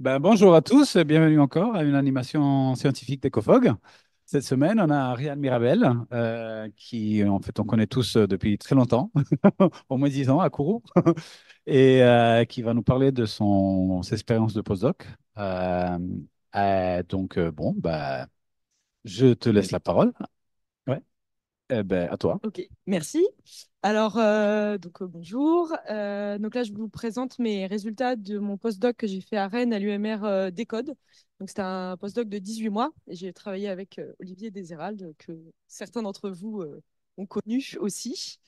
Bonjour à tous, et bienvenue encore à une animation scientifique d'EcoFog. Cette semaine, on a Ryan Mirabel, qui en fait on connaît tous depuis très longtemps, au moins 10 ans à Kourou, et qui va nous parler de ses expériences de postdoc. Euh, je te laisse la parole. Ouais. À toi. Ok, merci. Alors, bonjour. Donc là, je vous présente mes résultats de mon postdoc que j'ai fait à Rennes à l'UMR Décode. Donc, c'était un postdoc de 18 mois et j'ai travaillé avec Olivier Dézérald, que certains d'entre vous ont connu aussi.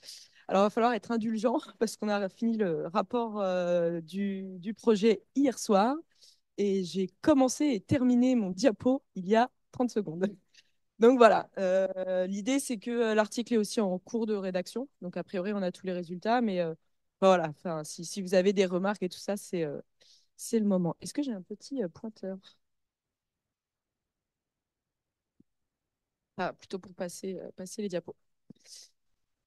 Alors, il va falloir être indulgent parce qu'on a fini le rapport du projet hier soir et j'ai commencé et terminé mon diapo il y a 30 secondes. Donc voilà, l'idée c'est que l'article est aussi en cours de rédaction. Donc a priori, on a tous les résultats, mais voilà, enfin, si vous avez des remarques et tout ça, c'est le moment. Est-ce que j'ai un petit pointeur? Ah, plutôt pour passer les diapos.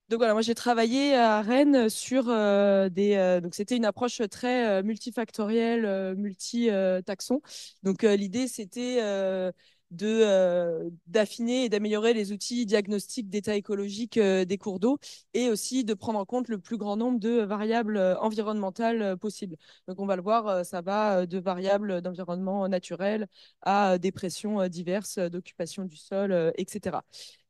Donc voilà, moi j'ai travaillé à Rennes sur donc c'était une approche très multifactorielle, multi-taxon. Donc l'idée c'était d'affiner et d'améliorer les outils diagnostiques d'état écologique des cours d'eau et aussi de prendre en compte le plus grand nombre de variables environnementales possibles. Donc on va le voir, ça va de variables d'environnement naturel à des pressions diverses, d'occupation du sol, etc.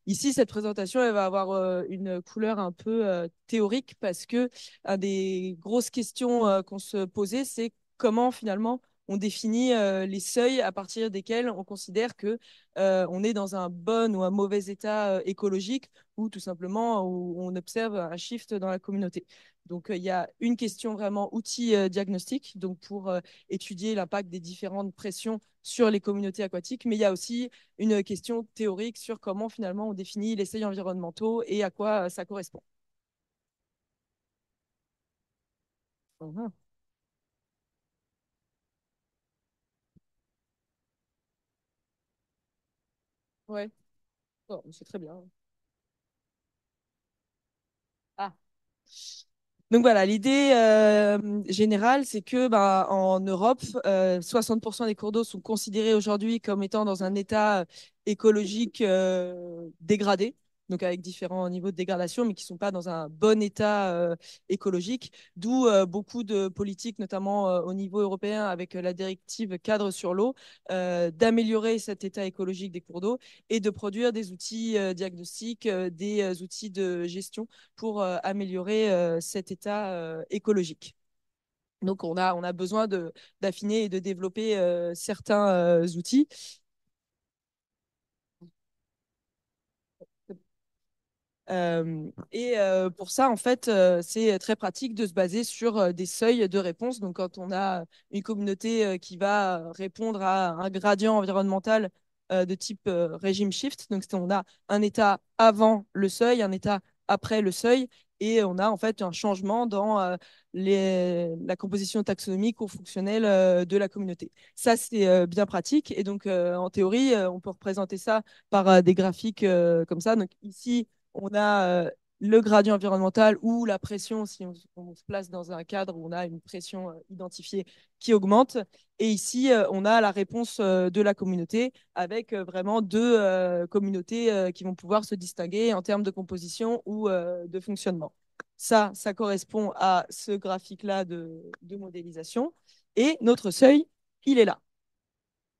Ici, cette présentation, elle va avoir une couleur un peu théorique parce que une des grosses questions qu'on se posait, c'est comment finalement on définit les seuils à partir desquels on considère que on est dans un bon ou un mauvais état écologique ou tout simplement où on observe un shift dans la communauté. Donc, il y a une question vraiment outil diagnostique, donc pour étudier l'impact des différentes pressions sur les communautés aquatiques, mais il y a aussi une question théorique sur comment finalement on définit les seuils environnementaux et à quoi ça correspond. Mhm. Ouais, bon, c'est très bien. Ah. Donc voilà, l'idée générale, c'est que bah, en Europe, 60% des cours d'eau sont considérés aujourd'hui comme étant dans un état écologique dégradé, donc avec différents niveaux de dégradation, mais qui ne sont pas dans un bon état écologique, d'où beaucoup de politiques, notamment au niveau européen, avec la directive cadre sur l'eau, d'améliorer cet état écologique des cours d'eau et de produire des outils diagnostiques, des outils de gestion pour améliorer cet état écologique. Donc, on a besoin d'affiner et de développer certains outils. Pour ça, en fait, c'est très pratique de se baser sur des seuils de réponse. Donc, quand on a une communauté qui va répondre à un gradient environnemental de type régime shift, donc on a un état avant le seuil, un état après le seuil, et on a en fait un changement dans la composition taxonomique ou fonctionnelle de la communauté. Ça, c'est bien pratique. Et donc, en théorie, on peut représenter ça par des graphiques comme ça. Donc, ici, on a le gradient environnemental ou la pression, si on se place dans un cadre où on a une pression identifiée qui augmente. Et ici, on a la réponse de la communauté avec vraiment deux communautés qui vont pouvoir se distinguer en termes de composition ou de fonctionnement. Ça correspond à ce graphique-là de modélisation. Et notre seuil, il est là.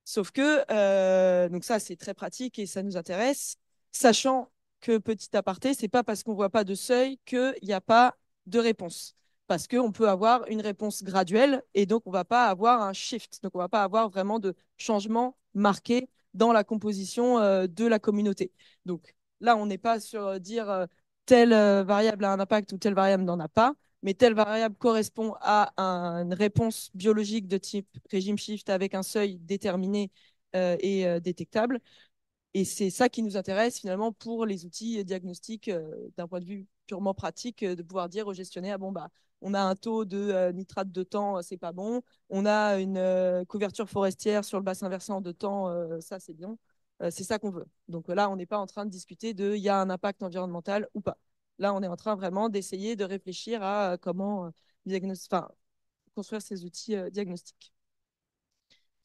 Sauf que, donc ça, c'est très pratique et ça nous intéresse, sachant que, petit aparté, c'est pas parce qu'on ne voit pas de seuil qu'il n'y a pas de réponse. Parce qu'on peut avoir une réponse graduelle et donc on ne va pas avoir un shift. Donc on ne va pas avoir vraiment de changement marqué dans la composition de la communauté. Donc là, on n'est pas sur dire telle variable a un impact ou telle variable n'en a pas, mais telle variable correspond à une réponse biologique de type régime shift avec un seuil déterminé et détectable. Et c'est ça qui nous intéresse finalement pour les outils diagnostiques d'un point de vue purement pratique, de pouvoir dire au gestionnaire, bon, bah, on a un taux de nitrate de temps, c'est pas bon. On a une couverture forestière sur le bassin versant de temps, ça c'est bien. C'est ça qu'on veut. Donc là, on n'est pas en train de discuter de il y a un impact environnemental ou pas. Là, on est en train vraiment d'essayer de réfléchir à comment enfin, construire ces outils diagnostiques.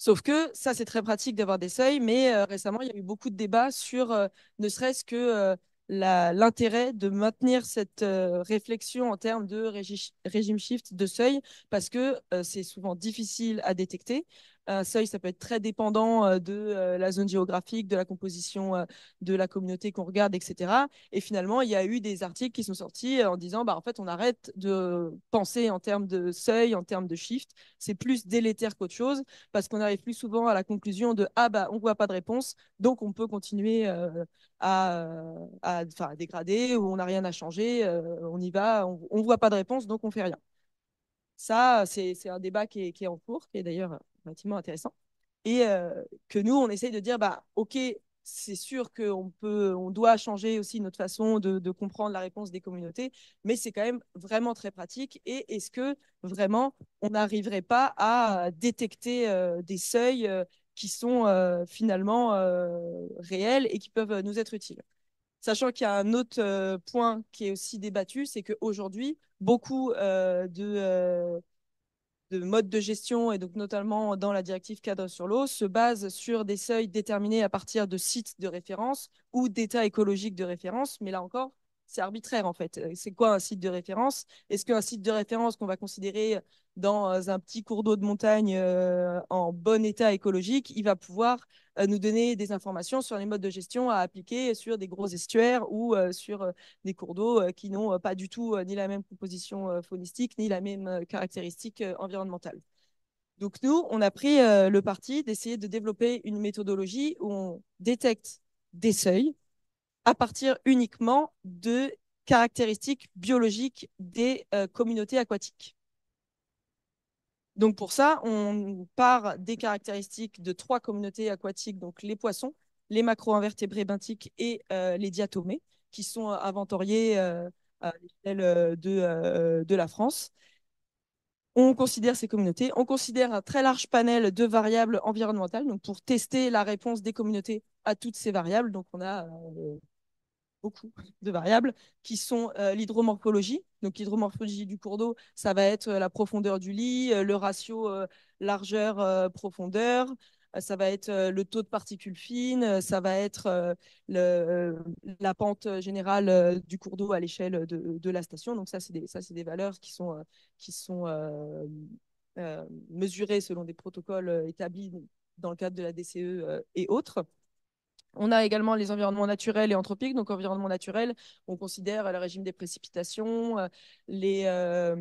Sauf que ça, c'est très pratique d'avoir des seuils, mais récemment, il y a eu beaucoup de débats sur ne serait-ce que l'intérêt de maintenir cette réflexion en termes de régime shift de seuil, parce que c'est souvent difficile à détecter. Un seuil, ça peut être très dépendant de la zone géographique, de la composition de la communauté qu'on regarde, etc. Et finalement, il y a eu des articles qui sont sortis en disant, bah, en fait, on arrête de penser en termes de seuil, en termes de shift. C'est plus délétère qu'autre chose parce qu'on arrive plus souvent à la conclusion de ah bah on voit pas de réponse, donc on peut continuer à dégrader ou on n'a rien à changer, on y va, on voit pas de réponse, donc on fait rien. Ça, c'est un débat qui est en cours, qui est d'ailleurs relativement intéressant. Et que nous, on essaye de dire, bah, OK, c'est sûr on doit changer aussi notre façon de comprendre la réponse des communautés, mais c'est quand même vraiment très pratique. Et est-ce que vraiment, on n'arriverait pas à détecter des seuils qui sont finalement réels et qui peuvent nous être utiles? Sachant qu'il y a un autre point qui est aussi débattu, c'est qu'aujourd'hui, beaucoup de modes de gestion, et donc notamment dans la directive cadre sur l'eau, se basent sur des seuils déterminés à partir de sites de référence ou d'états écologiques de référence. Mais là encore, c'est arbitraire en fait. C'est quoi un site de référence? Est-ce qu'un site de référence qu'on va considérer dans un petit cours d'eau de montagne en bon état écologique, il va pouvoir nous donner des informations sur les modes de gestion à appliquer sur des gros estuaires ou sur des cours d'eau qui n'ont pas du tout ni la même composition faunistique, ni la même caractéristique environnementale. Donc nous, on a pris le parti d'essayer de développer une méthodologie où on détecte des seuils à partir uniquement de caractéristiques biologiques des communautés aquatiques. Donc pour ça, on part des caractéristiques de 3 communautés aquatiques, donc les poissons, les macro-invertébrés benthiques et les diatomées, qui sont inventoriés à l'échelle de la France. On considère ces communautés, on considère un très large panel de variables environnementales, donc pour tester la réponse des communautés à toutes ces variables. Donc on a beaucoup de variables qui sont l'hydromorphologie. Donc l'hydromorphologie du cours d'eau, ça va être la profondeur du lit, le ratio largeur-profondeur, ça va être le taux de particules fines, ça va être la pente générale du cours d'eau à l'échelle de la station. Donc ça, c'est des valeurs qui sont mesurées selon des protocoles établis dans le cadre de la DCE et autres. On a également les environnements naturels et anthropiques. Donc, environnement naturel, on considère le régime des précipitations, les, euh,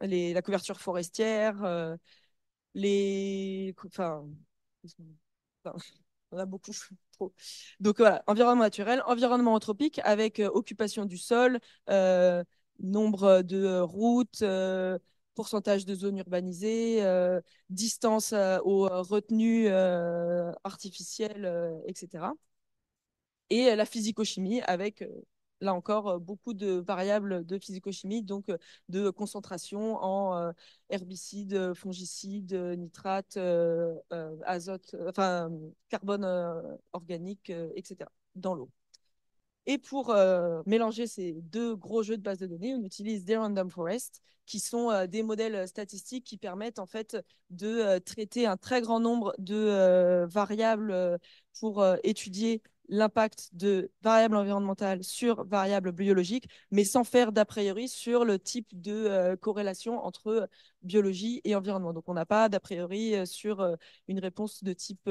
la couverture forestière, enfin, enfin, on a beaucoup trop. Donc, voilà, environnement naturel, environnement anthropique avec occupation du sol, euh, nombre de routes, pourcentage de zones urbanisées, distance aux retenues artificielles, etc. Et la physico-chimie avec, là encore, beaucoup de variables de physico-chimie, donc de concentration en herbicides, fongicides, nitrates, azote, enfin carbone organique, etc., dans l'eau. Et pour mélanger ces deux gros jeux de base de données, on utilise des random forest, qui sont des modèles statistiques qui permettent en fait de traiter un très grand nombre de variables pour étudier l'impact de variables environnementales sur variables biologiques, mais sans faire d'a priori sur le type de corrélation entre biologie et environnement. Donc on n'a pas d'a priori sur une réponse de type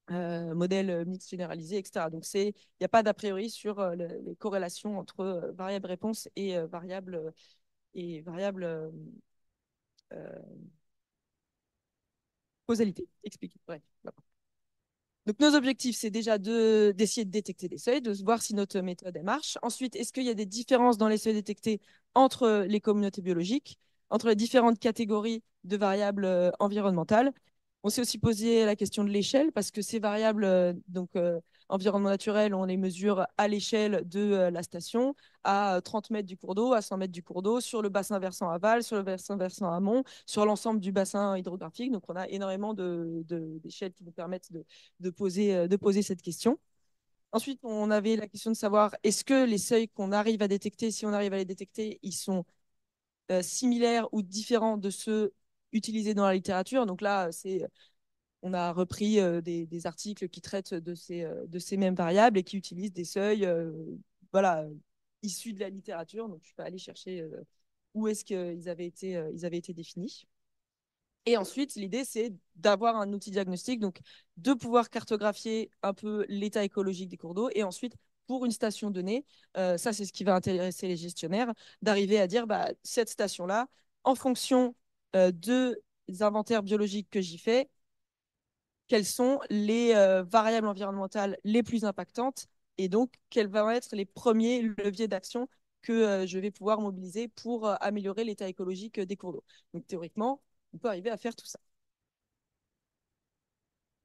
modèle mix généralisé, etc. Donc, il n'y a pas d'a priori sur les corrélations entre variable réponse et variable causalité expliquée. Bref, voilà. Donc, nos objectifs, c'est déjà d'essayer de détecter des seuils, de voir si notre méthode elle marche. Ensuite, est-ce qu'il y a des différences dans les seuils détectés entre les communautés biologiques, entre les différentes catégories de variables environnementales? On s'est aussi posé la question de l'échelle parce que ces variables, environnement naturel, on les mesure à l'échelle de la station, à 30 mètres du cours d'eau, à 100 mètres du cours d'eau, sur le bassin versant aval, sur le bassin versant amont, sur l'ensemble du bassin hydrographique. Donc, on a énormément d'échelles qui nous permettent de poser cette question. Ensuite, on avait la question de savoir est-ce que les seuils qu'on arrive à détecter, si on arrive à les détecter, ils sont similaires ou différents de ceux utilisés dans la littérature. Donc là, on a repris des articles qui traitent de ces mêmes variables et qui utilisent des seuils voilà, issus de la littérature. Donc, je peux aller chercher où est-ce ils avaient été définis. Et ensuite, l'idée, c'est d'avoir un outil diagnostic, donc de pouvoir cartographier un peu l'état écologique des cours d'eau. Et ensuite, pour une station donnée, ça, c'est ce qui va intéresser les gestionnaires, d'arriver à dire, bah, cette station-là, en fonction des inventaires biologiques que j'y fais, quelles sont les variables environnementales les plus impactantes et donc quels vont être les premiers leviers d'action que je vais pouvoir mobiliser pour améliorer l'état écologique des cours d'eau. Donc théoriquement, on peut arriver à faire tout ça.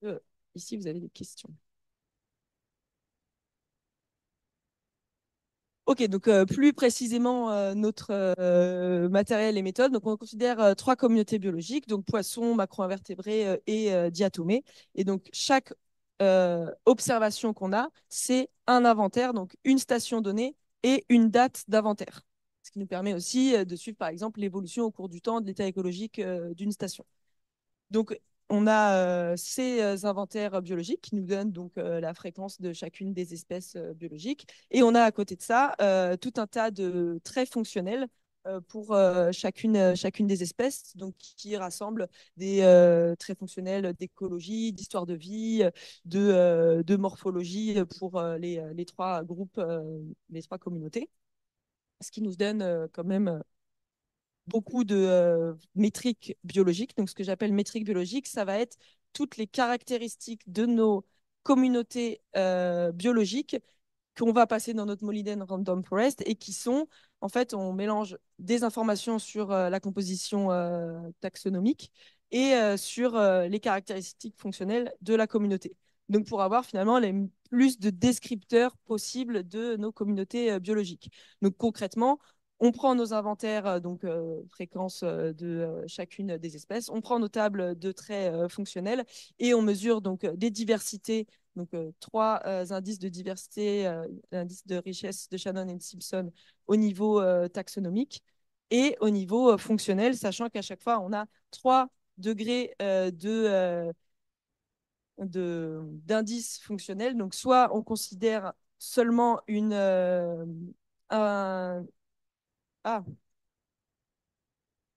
Euh, Ici, vous avez des questions. Ok, donc plus précisément notre matériel et méthode. Donc on considère trois communautés biologiques, donc poissons, macro-invertébrés et diatomées. Et donc chaque observation qu'on a, c'est un inventaire, donc une station donnée et une date d'inventaire. Ce qui nous permet aussi de suivre par exemple l'évolution au cours du temps de l'état écologique d'une station. Donc, on a ces inventaires biologiques qui nous donnent donc la fréquence de chacune des espèces biologiques. Et on a à côté de ça tout un tas de traits fonctionnels pour chacune des espèces, donc qui rassemblent des traits fonctionnels d'écologie, d'histoire de vie, de morphologie pour les trois groupes, les trois communautés. Ce qui nous donne quand même beaucoup de métriques biologiques. Donc, ce que j'appelle métriques biologiques, ça va être toutes les caractéristiques de nos communautés biologiques qu'on va passer dans notre Moliden Random Forest et qui sont, en fait, on mélange des informations sur la composition taxonomique et sur les caractéristiques fonctionnelles de la communauté. Donc, pour avoir finalement les plus de descripteurs possibles de nos communautés biologiques. Donc, concrètement, on prend nos inventaires, donc fréquence de chacune des espèces, on prend nos tables de traits fonctionnels et on mesure donc des diversités, donc trois indices de diversité, l'indice de richesse de Shannon et de Simpson au niveau taxonomique et au niveau fonctionnel, sachant qu'à chaque fois on a 3 degrés d'indices fonctionnels. Donc soit on considère seulement un, ah,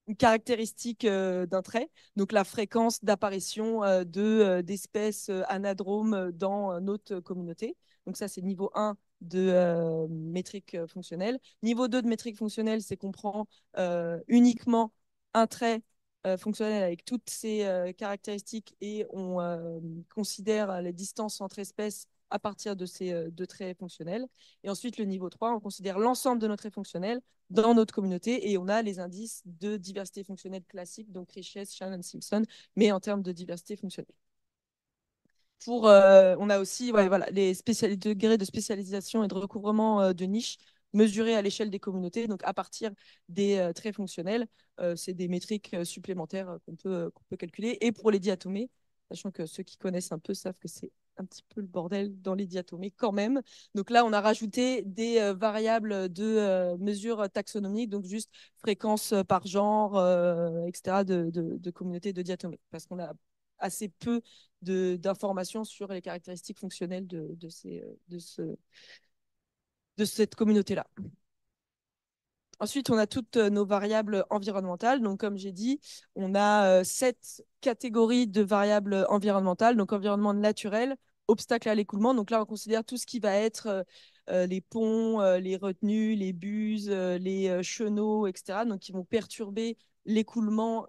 une caractéristique d'un trait, donc la fréquence d'apparition d'espèces anadromes dans notre communauté. Donc ça, c'est niveau 1 de métrique fonctionnelle. Niveau 2 de métrique fonctionnelle, c'est qu'on prend uniquement un trait fonctionnel avec toutes ces caractéristiques et on considère les distances entre espèces à partir de ces deux traits fonctionnels. Et ensuite, le niveau 3, on considère l'ensemble de nos traits fonctionnels dans notre communauté et on a les indices de diversité fonctionnelle classique, donc richesse, Shannon, Simpson, mais en termes de diversité fonctionnelle. On a aussi ouais, voilà, les degrés de spécialisation et de recouvrement de niches mesurés à l'échelle des communautés. Donc, à partir des traits fonctionnels, c'est des métriques supplémentaires qu'on peut calculer. Et pour les diatomées, sachant que ceux qui connaissent un peu savent que c'est un petit peu le bordel dans les diatomées quand même. Donc là, on a rajouté des variables de mesure taxonomique, donc juste fréquence par genre, etc., de communautés de diatomées. Parce qu'on a assez peu d'informations sur les caractéristiques fonctionnelles de cette communauté-là. Ensuite, on a toutes nos variables environnementales. Donc, comme j'ai dit, on a 7 catégories de variables environnementales. Donc, environnement naturel, obstacle à l'écoulement. Donc là, on considère tout ce qui va être les ponts, les retenues, les buses, les chenaux, etc. Donc, qui vont perturber l'écoulement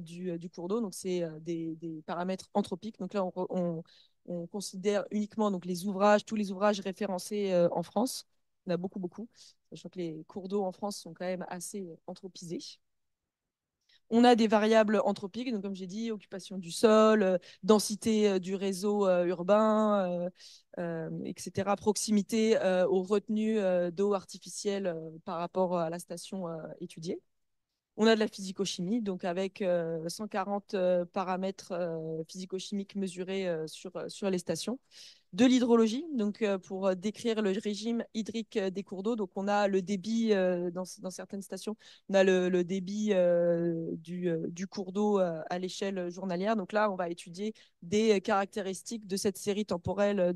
du cours d'eau. Donc, c'est des paramètres anthropiques. Donc là, on considère uniquement donc, les ouvrages, tous les ouvrages référencés en France. Il y en a beaucoup, beaucoup. Sachant que les cours d'eau en France sont quand même assez anthropisés. On a des variables anthropiques, donc comme j'ai dit, occupation du sol, densité du réseau urbain, etc., proximité aux retenues d'eau artificielle par rapport à la station étudiée. On a de la physico-chimie, donc avec 140 paramètres physico-chimiques mesurés sur les stations. De l'hydrologie, donc pour décrire le régime hydrique des cours d'eau. Donc on a le débit dans certaines stations, on a le débit du cours d'eau à l'échelle journalière. Donc là, on va étudier des caractéristiques de cette série temporelle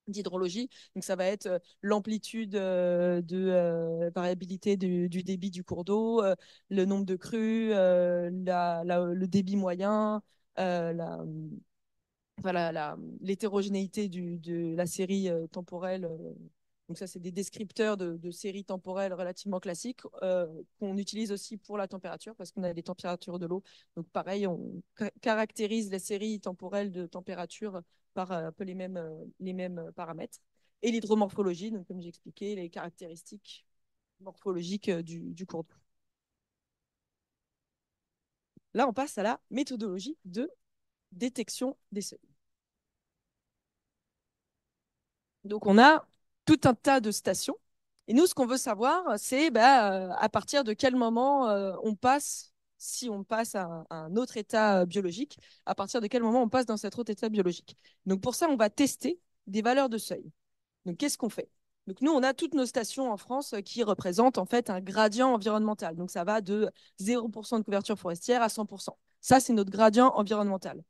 d'hydrologie. Donc, ça va être l'amplitude de variabilité du débit du cours d'eau, le nombre de crues, le débit moyen, la, voilà, l'hétérogénéité de la série temporelle. Donc ça, c'est des descripteurs de séries temporelles relativement classiques qu'on utilise aussi pour la température parce qu'on a des températures de l'eau. Donc pareil, on caractérise les séries temporelles de température par un peu les mêmes paramètres. Et l'hydromorphologie, donc comme j'ai expliqué, les caractéristiques morphologiques du cours d'eau. Là, on passe à la méthodologie de détection des seuils. Donc, on a tout un tas de stations. Et nous, ce qu'on veut savoir, c'est à partir de quel moment on passe, si on passe à un autre état biologique, à partir de quel moment on passe dans cet autre état biologique. Donc, pour ça, on va tester des valeurs de seuil. Donc, qu'est-ce qu'on fait? Donc, nous, on a toutes nos stations en France qui représentent en fait un gradient environnemental. Donc, ça va de 0% de couverture forestière à 100%. Ça, c'est notre gradient environnemental.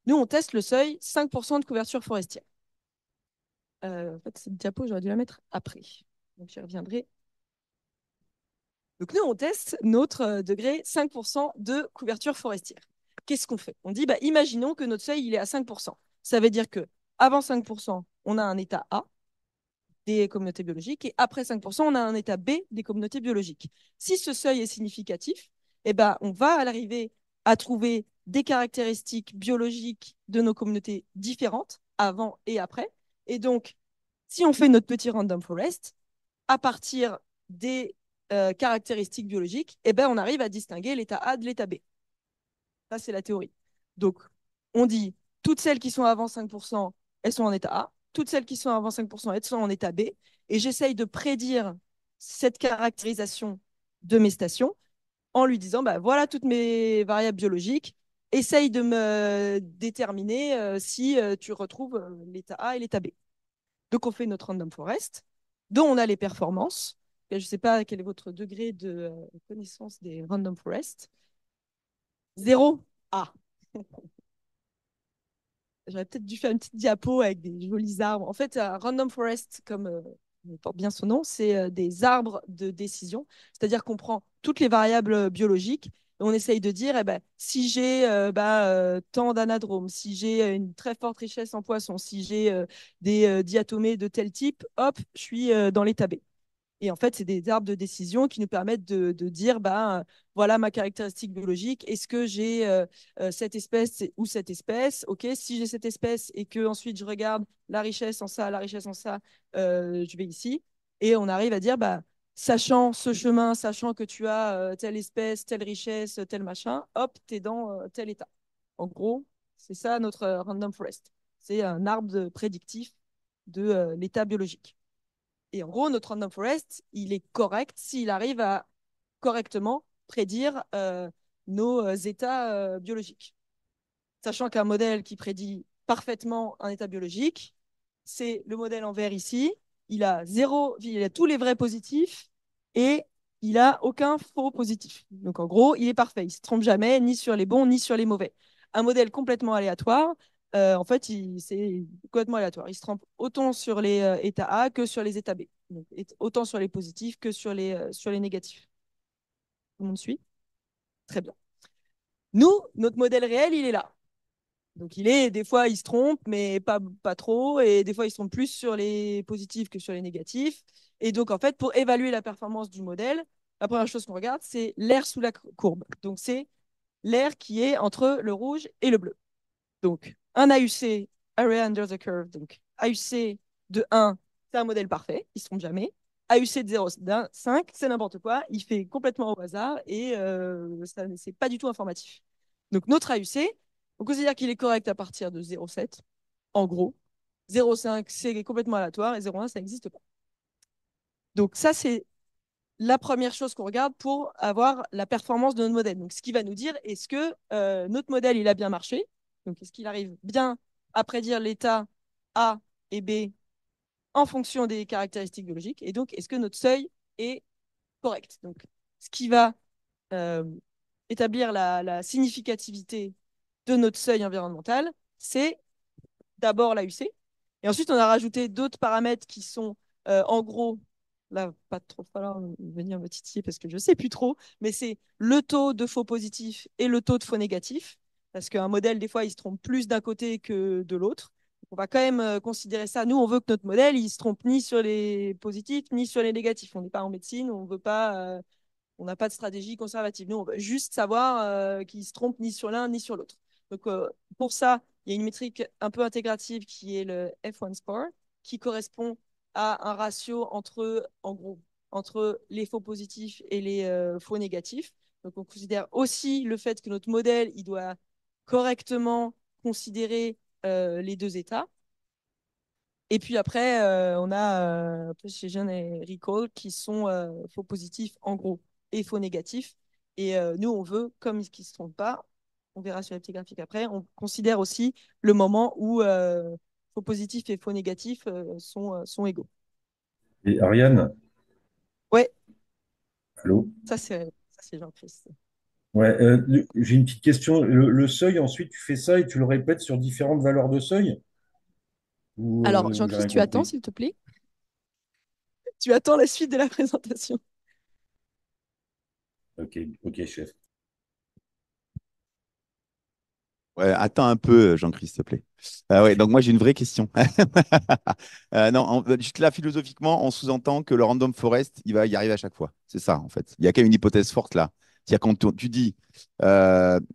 Nous, on teste le seuil 5% de couverture forestière. En fait, cette diapo, j'aurais dû la mettre après. Donc, j'y reviendrai. Donc, nous, on teste notre degré 5% de couverture forestière. Qu'est-ce qu'on fait? On dit, imaginons que notre seuil, il est à 5%. Ça veut dire que avant 5%, on a un état A des communautés biologiques et après 5%, on a un état B des communautés biologiques. Si ce seuil est significatif, on va arriver à trouver des caractéristiques biologiques de nos communautés différentes avant et après. Et donc, si on fait notre petit random forest, à partir des caractéristiques biologiques, on arrive à distinguer l'état A de l'état B. Ça, c'est la théorie. Donc, on dit toutes celles qui sont avant 5%, elles sont en état A. Toutes celles qui sont avant 5%, elles sont en état B. Et j'essaye de prédire cette caractérisation de mes stations en lui disant, voilà toutes mes variables biologiques. Essaye de me déterminer si tu retrouves l'état A et l'état B. Donc, on fait notre random forest, dont on a les performances. Je ne sais pas quel est votre degré de connaissance des random forests. 0. A. J'aurais peut-être dû faire une petite diapo avec des jolis arbres. En fait, un random forest, comme porte bien son nom, c'est des arbres de décision. C'est-à-dire qu'on prend toutes les variables biologiques et on essaye de dire, si j'ai tant d'anadromes, si j'ai une très forte richesse en poissons, si j'ai des diatomées de tel type, hop, je suis dans l'état B. Et en fait, c'est des arbres de décision qui nous permettent de dire, voilà ma caractéristique biologique. Est-ce que j'ai cette espèce ou cette espèce? OK, si j'ai cette espèce et que ensuite je regarde la richesse en ça, je vais ici. Et on arrive à dire, sachant ce chemin, sachant que tu as telle espèce, telle richesse, tel machin, hop, tu es dans tel état. En gros, c'est ça notre random forest. C'est un arbre prédictif de l'état biologique. Et en gros, notre random forest, il est correct s'il arrive à correctement prédire nos états biologiques. Sachant qu'un modèle qui prédit parfaitement un état biologique, c'est le modèle en vert ici. Il a tous les vrais positifs et il a aucun faux positif. Donc en gros, il est parfait. Il ne se trompe jamais ni sur les bons ni sur les mauvais. Un modèle complètement aléatoire, en fait, c'est complètement aléatoire. Il se trompe autant sur les états A que sur les états B. Donc, autant sur les positifs que sur les négatifs. Tout le monde suit? Très bien. Nous, notre modèle réel, il est là. Donc, des fois, il se trompe, mais pas trop. Et des fois, il se trompe plus sur les positifs que sur les négatifs. Et donc, en fait, pour évaluer la performance du modèle, la première chose qu'on regarde, c'est l'air sous la courbe. Donc, c'est l'air qui est entre le rouge et le bleu. Donc, un AUC, Area Under the Curve, donc AUC de 1, c'est un modèle parfait, il ne se trompe jamais. AUC de 0,5, c'est n'importe quoi, il fait complètement au hasard et ça c'est pas du tout informatif. Donc, notre AUC, on considère qu'il est correct à partir de 0,7, en gros. 0,5, c'est complètement aléatoire et 0,1, ça n'existe pas. Donc, ça, c'est la première chose qu'on regarde pour avoir la performance de notre modèle. Donc, ce qui va nous dire, est-ce que notre modèle, il a bien marché? Donc, est-ce qu'il arrive bien à prédire l'état A et B en fonction des caractéristiques biologiques? Et donc, est-ce que notre seuil est correct? Donc, ce qui va euh, établir la significativité de notre seuil environnemental, c'est d'abord l'AUC. Et ensuite, on a rajouté d'autres paramètres qui sont, en gros, là, pas trop falloir venir me titiller parce que je ne sais plus trop, mais c'est le taux de faux positifs et le taux de faux négatifs. Parce qu'un modèle, des fois, il se trompe plus d'un côté que de l'autre. On va quand même considérer ça. Nous, on veut que notre modèle, il se trompe ni sur les positifs, ni sur les négatifs. On n'est pas en médecine, on veut pas, on n'a pas de stratégie conservative. Nous, on veut juste savoir qu'il ne se trompe ni sur l'un ni sur l'autre. Donc, pour ça, il y a une métrique un peu intégrative qui est le F1 score, qui correspond à un ratio entre, en gros, entre les faux positifs et les faux négatifs. Donc, on considère aussi le fait que notre modèle, il doit correctement considérer les deux états. Et puis après, on a Precision et Recall qui sont faux positifs en gros et faux négatifs. Et nous, on veut, comme ils ne se trompent pas, on verra sur les petits graphiques après, on considère aussi le moment où faux positifs et faux négatifs sont égaux. Et Ariane, Ouais, allô? ça c'est Jean-Christ. Ouais, j'ai une petite question. Le seuil, ensuite, tu fais ça et tu le répètes sur différentes valeurs de seuil? Ou Alors, j'ai Jean-Christ, rien tu attends, compris? s'il te plaît. Tu attends la suite de la présentation. Ok, ok, chef. Ouais, attends un peu, Jean-Christ, s'il te plaît. Ouais, donc moi j'ai une vraie question. Non, juste là, philosophiquement, on sous-entend que le random forest, il va y arriver à chaque fois. C'est ça, en fait. Il y a quand même une hypothèse forte là. C'est-à-dire quand tu dis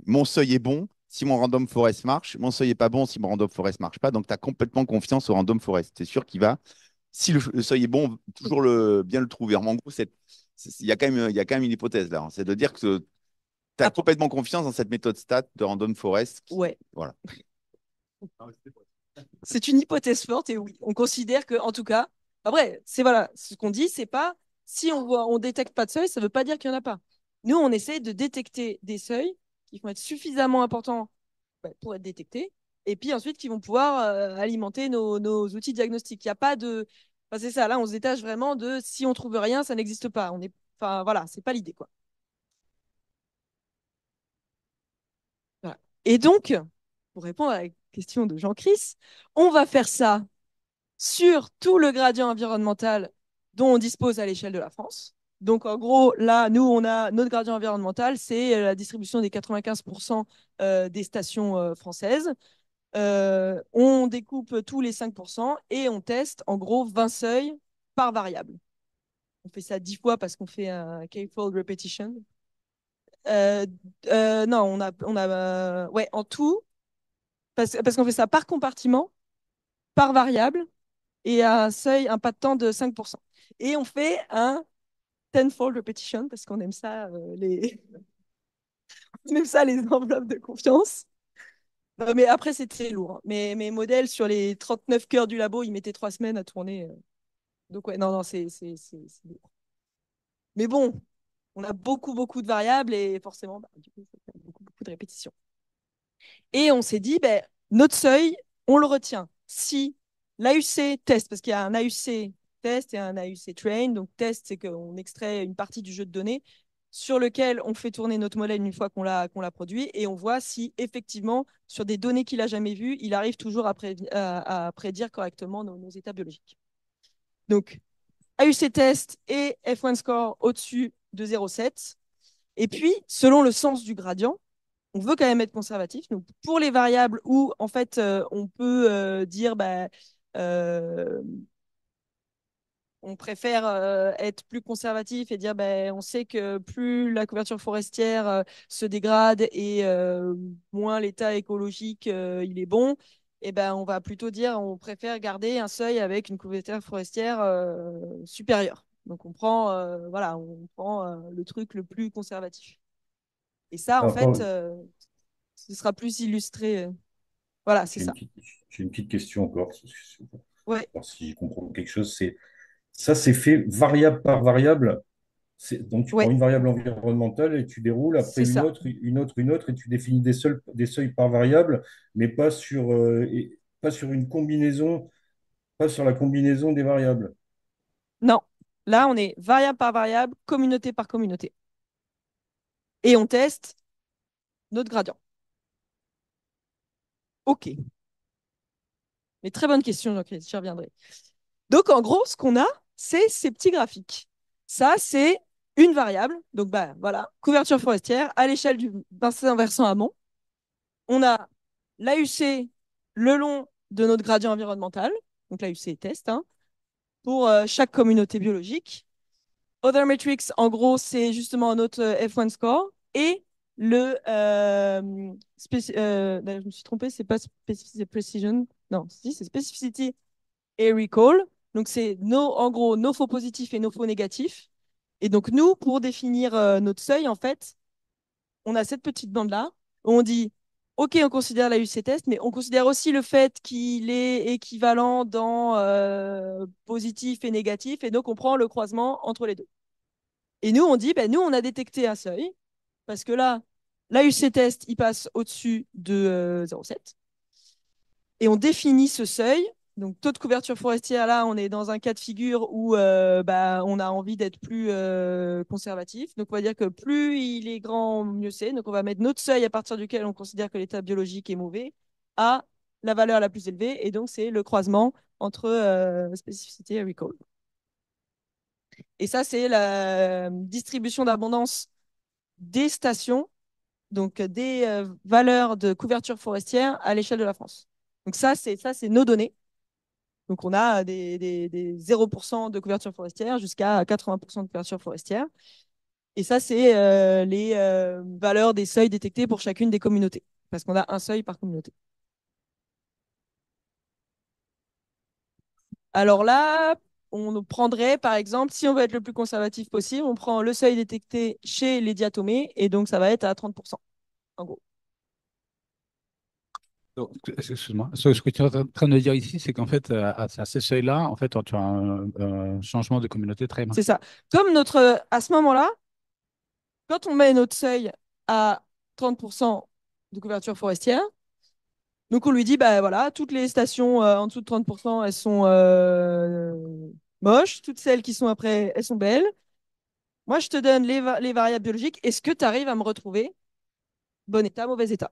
mon seuil est bon si mon random forest marche, mon seuil est pas bon si mon random forest marche pas. Donc tu as complètement confiance au random forest. C'est sûr qu'il va, si le seuil est bon, toujours bien le trouver. En gros, il y a quand même une hypothèse là, hein. C'est de dire que tu as Ah, complètement confiance dans cette méthode stat de random forest. ouais, Voilà. c'est une hypothèse forte et oui, on considère que, en tout cas, après, c'est voilà, ce qu'on dit, c'est pas si on voit, on détecte pas de seuil, ça veut pas dire qu'il y en a pas. Nous, on essaie de détecter des seuils qui vont être suffisamment importants pour être détectés et puis ensuite qui vont pouvoir alimenter nos outils diagnostiques. Il n'y a pas de, enfin, c'est ça. Là, on se détache vraiment de si on trouve rien, ça n'existe pas. On est, enfin voilà, c'est pas l'idée quoi. Voilà. Et donc, pour répondre à la question de Jean-Chris, on va faire ça sur tout le gradient environnemental dont on dispose à l'échelle de la France. Donc, en gros, là, nous, on a notre gradient environnemental, c'est la distribution des 95% des stations françaises. On découpe tous les 5% et on teste en gros 20 seuils par variable. On fait ça 10 fois parce qu'on fait un k-fold repetition. Euh, non, ouais, en tout, parce qu'on fait ça par compartiment, par variable et à un seuil, un pas de temps de 5%. Et on fait un tenfold repetition parce qu'on aime ça, on aime ça, les enveloppes de confiance. Mais après, c'est très lourd, hein. Mes modèles sur les 39 cœurs du labo, ils mettaient 3 semaines à tourner. Donc, ouais, non, non, c'est lourd. Mais bon, on a beaucoup, beaucoup de variables et forcément, bah, du coup, ça fait beaucoup, beaucoup de répétitions. Et on s'est dit, ben, notre seuil, on le retient. Si l'AUC test, parce qu'il y a un AUC test et un AUC train, donc test, c'est qu'on extrait une partie du jeu de données sur lequel on fait tourner notre modèle une fois qu'on l'a produit et on voit si effectivement, sur des données qu'il n'a jamais vues, il arrive toujours à prédire correctement nos états biologiques. Donc, AUC test et F1 score au-dessus de 0,7. Et puis, selon le sens du gradient, on veut quand même être conservatif. Donc, pour les variables où, en fait, on peut dire, bah, euh, on préfère être plus conservatif et dire, bah, on sait que plus la couverture forestière se dégrade et moins l'état écologique il est bon, et ben, on va plutôt dire, on préfère garder un seuil avec une couverture forestière supérieure. Donc, voilà, on prend le truc le plus conservatif. Et ça, en Alors, fait, ce sera plus illustré. Voilà, c'est j'ai une ça. petite, j'ai une petite question encore, Ouais. voir si je comprends quelque chose. Ça, c'est fait variable par variable. Donc, tu prends Ouais, une variable environnementale et tu déroules, après c'est ça. une autre, et tu définis des seuils par variable, mais pas sur une combinaison, pas sur la combinaison des variables. Non, là, on est variable par variable, communauté par communauté. Et on teste notre gradient. OK. Mais très bonne question, Jean-Christ, j'y reviendrai. Donc, en gros, ce qu'on a, c'est ces petits graphiques. Ça, c'est une variable. Donc, bah, voilà, couverture forestière à l'échelle du bassin versant amont. On a l'AUC le long de notre gradient environnemental. Donc, l'AUC est test, hein, pour chaque communauté biologique. Other metrics, en gros, c'est justement notre F1 score. Et je me suis trompée, c'est pas specificity precision. Non, si, c'est specificity et recall. Donc, c'est en gros, nos faux positifs et nos faux négatifs. Et donc, nous, pour définir notre seuil, en fait, on a cette petite bande-là où on dit, OK, on considère la UC test, mais on considère aussi le fait qu'il est équivalent dans positif et négatif. Et donc, on prend le croisement entre les deux. Et nous, on dit, ben, nous, on a détecté un seuil parce que là, l'AUC test, il passe au-dessus de 0,7. Et on définit ce seuil. Donc, taux de couverture forestière, là, on est dans un cas de figure où bah, on a envie d'être plus conservatif. Donc, on va dire que plus il est grand, mieux c'est. Donc, on va mettre notre seuil à partir duquel on considère que l'état biologique est mauvais à la valeur la plus élevée. Et donc, c'est le croisement entre spécificité et recall. Et ça, c'est la distribution d'abondance des stations, donc des valeurs de couverture forestière à l'échelle de la France. Donc ça, c'est nos données. Donc on a des 0% de couverture forestière jusqu'à 80% de couverture forestière. Et ça, c'est les valeurs des seuils détectés pour chacune des communautés, parce qu'on a un seuil par communauté. Alors là, on prendrait, par exemple, si on veut être le plus conservatif possible, on prend le seuil détecté chez les diatomées, et donc ça va être à 30%, en gros. Donc, excuse-moi. Ce que tu es en train de dire ici, c'est qu'en fait, à ce seuil-là, en fait, tu as un changement de communauté très C'est marqué. ça. Comme à ce moment-là, quand on met notre seuil à 30% de couverture forestière, donc on lui dit, bah voilà, toutes les stations en dessous de 30%, elles sont moches. Toutes celles qui sont après, elles sont belles. Moi, je te donne les variables biologiques. Est-ce que tu arrives à me retrouver bon état, mauvais état?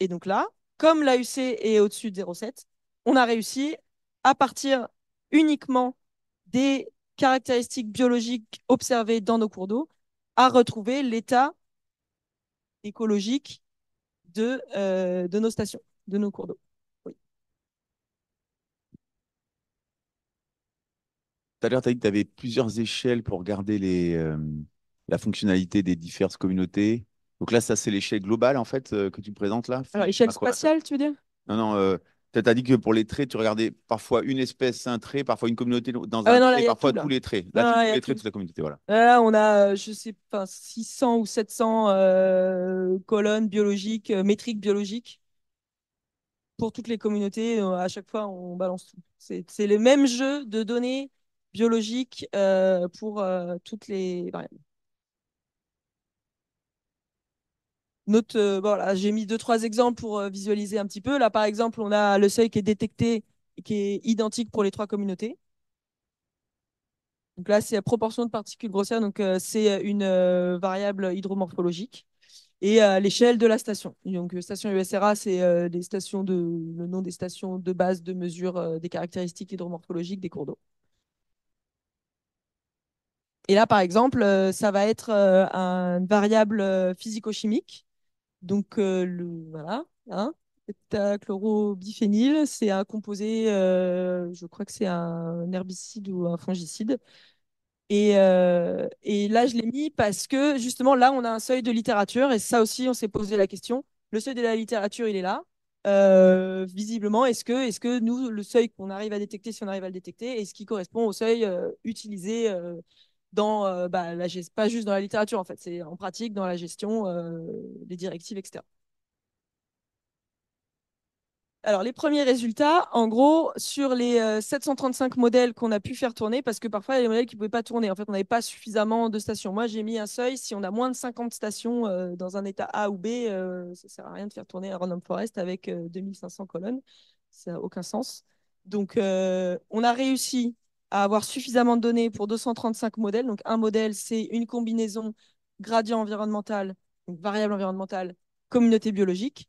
Et donc là, comme l'AUC est au-dessus de 0,7, on a réussi à partir uniquement des caractéristiques biologiques observées dans nos cours d'eau à retrouver l'état écologique de nos stations, de nos cours d'eau. Oui. Tout à l'heure, tu as dit que tu avais plusieurs échelles pour regarder la fonctionnalité des diverses communautés. Donc là, ça, c'est l'échelle globale, en fait, que tu présentes là. Alors, Fiche, échelle macro. spatiale, tu veux dire? Non, non, tu as dit que pour les traits, tu regardais parfois une espèce, un trait, parfois une communauté dans Ah un ouais, non, là, trait, il y a tout, parfois là. tous les traits. Non, Là, tu là, as il y tous a les traits de tout. toute la communauté, voilà. Là, on a, je sais pas, 600 ou 700 colonnes biologiques, métriques biologiques pour toutes les communautés. À chaque fois, on balance tout. C'est le même jeu de données biologiques pour toutes les variables. Voilà, j'ai mis deux, trois exemples pour visualiser un petit peu. Là, par exemple, on a le seuil qui est détecté et qui est identique pour les trois communautés. Donc là, c'est la proportion de particules grossières. Donc, c'est une variable hydromorphologique. Et à l'échelle de la station. Donc, station USRA, c'est le nom des stations de base de mesure des caractéristiques hydromorphologiques des cours d'eau. Et là, par exemple, ça va être une variable physico-chimique. Donc, voilà, hein, chlorobiphényle, c'est un composé, je crois que c'est un herbicide ou un fongicide. Et là, je l'ai mis parce que justement, là, on a un seuil de littérature et ça aussi, on s'est posé la question. Le seuil de la littérature, il est là. Visiblement, est-ce que nous, le seuil qu'on arrive à détecter, si on arrive à le détecter, est-ce qu'il correspond au seuil utilisé dans pas juste dans la littérature, en fait, c'est en pratique, dans la gestion, des directives, etc. Alors, les premiers résultats, en gros, sur les 735 modèles qu'on a pu faire tourner, parce que parfois, il y a des modèles qui ne pouvaient pas tourner. En fait, on n'avait pas suffisamment de stations. Moi, j'ai mis un seuil. Si on a moins de 50 stations dans un état A ou B, ça ne sert à rien de faire tourner un Random Forest avec 2500 colonnes. Ça n'a aucun sens. Donc, on a réussi à avoir suffisamment de données pour 235 modèles. Donc, un modèle, c'est une combinaison gradient environnemental, donc variable environnementale, communauté biologique.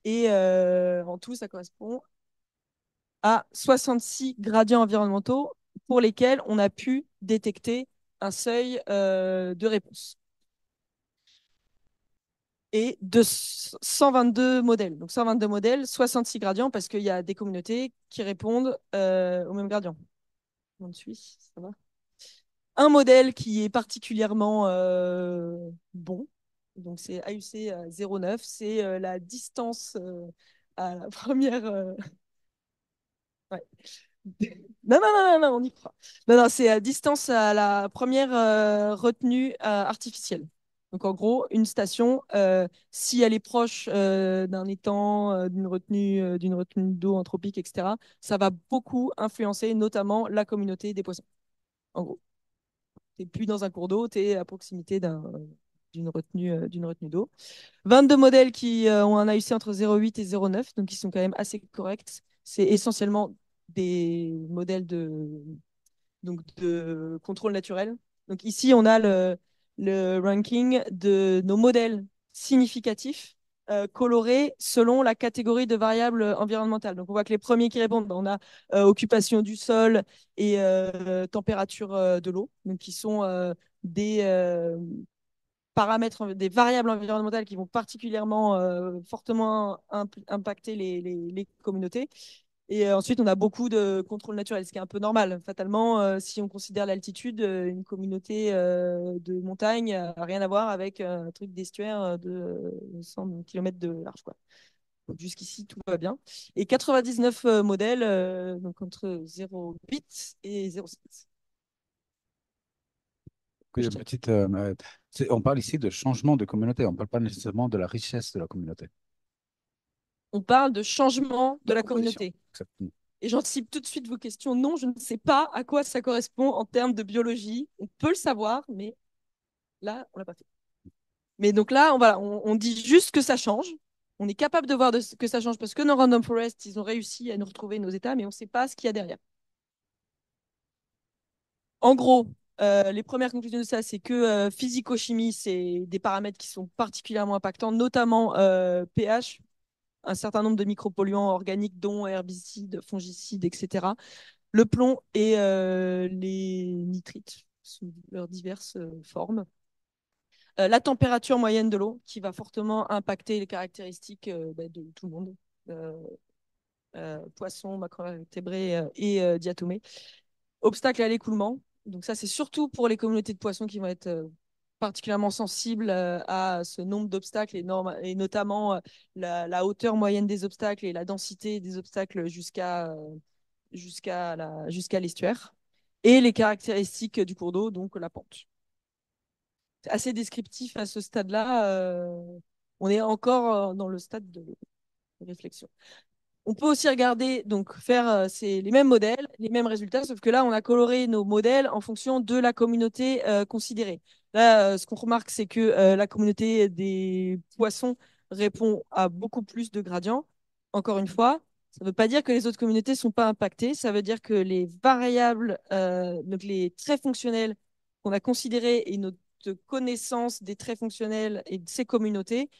Et en tout, ça correspond à 66 gradients environnementaux pour lesquels on a pu détecter un seuil de réponse. Et de 122 modèles. Donc 122 modèles, 66 gradients, parce qu'il y a des communautés qui répondent au même gradient. On suit, ça va. Un modèle qui est particulièrement bon, donc c'est AUC 09, c'est la distance à la première. Ouais. Non, non, non, non, non, on y croit. Non, non, c'est à distance à la première retenue artificielle. Donc, en gros, une station, si elle est proche d'un étang, d'une retenue d'eau anthropique, etc., ça va beaucoup influencer notamment la communauté des poissons. En gros, tu n'es plus dans un cours d'eau, tu es à proximité d'une retenue d'eau. 22 modèles qui ont un AUC entre 0,8 et 0,9, donc ils sont quand même assez corrects. C'est essentiellement des modèles de contrôle naturel. Donc ici, on a le ranking de nos modèles significatifs colorés selon la catégorie de variables environnementales. Donc on voit que les premiers qui répondent, on a occupation du sol et température de l'eau, donc qui sont des paramètres, des variables environnementales qui vont particulièrement fortement impacter les communautés. Et ensuite, on a beaucoup de contrôle naturel, ce qui est un peu normal. Fatalement, si on considère l'altitude, une communauté de montagne n'a rien à voir avec un truc d'estuaire de 100 km de large, quoi. Donc, jusqu'ici, tout va bien. Et 99 modèles, donc entre 0,8 et 0,7. Oui, on parle ici de changement de communauté, on ne parle pas nécessairement de la richesse de la communauté. On parle de changement de La la composition. communauté. Exactement. Et j'anticipe tout de suite vos questions. Non, je ne sais pas à quoi ça correspond en termes de biologie. On peut le savoir, mais là, on l'a pas fait. Mais donc là, on dit juste que ça change. On est capable de voir que ça change parce que nos Random Forest, ils ont réussi à nous retrouver nos états, mais on ne sait pas ce qu'il y a derrière. En gros, les premières conclusions de ça, c'est que physico-chimie, c'est des paramètres qui sont particulièrement impactants, notamment pH, un certain nombre de micropolluants organiques, dont herbicides, fongicides, etc. Le plomb et les nitrites sous leurs diverses formes. La température moyenne de l'eau qui va fortement impacter les caractéristiques de tout le monde, euh, poissons, macroinvertébrés et diatomées. Obstacle à l'écoulement. Donc ça, c'est surtout pour les communautés de poissons qui vont être particulièrement sensibles à ce nombre d'obstacles et notamment la hauteur moyenne des obstacles et la densité des obstacles jusqu'à l'estuaire. Et les caractéristiques du cours d'eau, donc la pente. C'est assez descriptif à ce stade-là. On est encore dans le stade de réflexion. On peut aussi regarder, donc faire les mêmes modèles, les mêmes résultats, sauf que là, on a coloré nos modèles en fonction de la communauté considérée. Là, ce qu'on remarque, c'est que la communauté des poissons répond à beaucoup plus de gradients. Encore une fois, ça ne veut pas dire que les autres communautés ne sont pas impactées. Ça veut dire que les variables, donc les traits fonctionnels qu'on a considérés et notre connaissance des traits fonctionnels et de ces communautés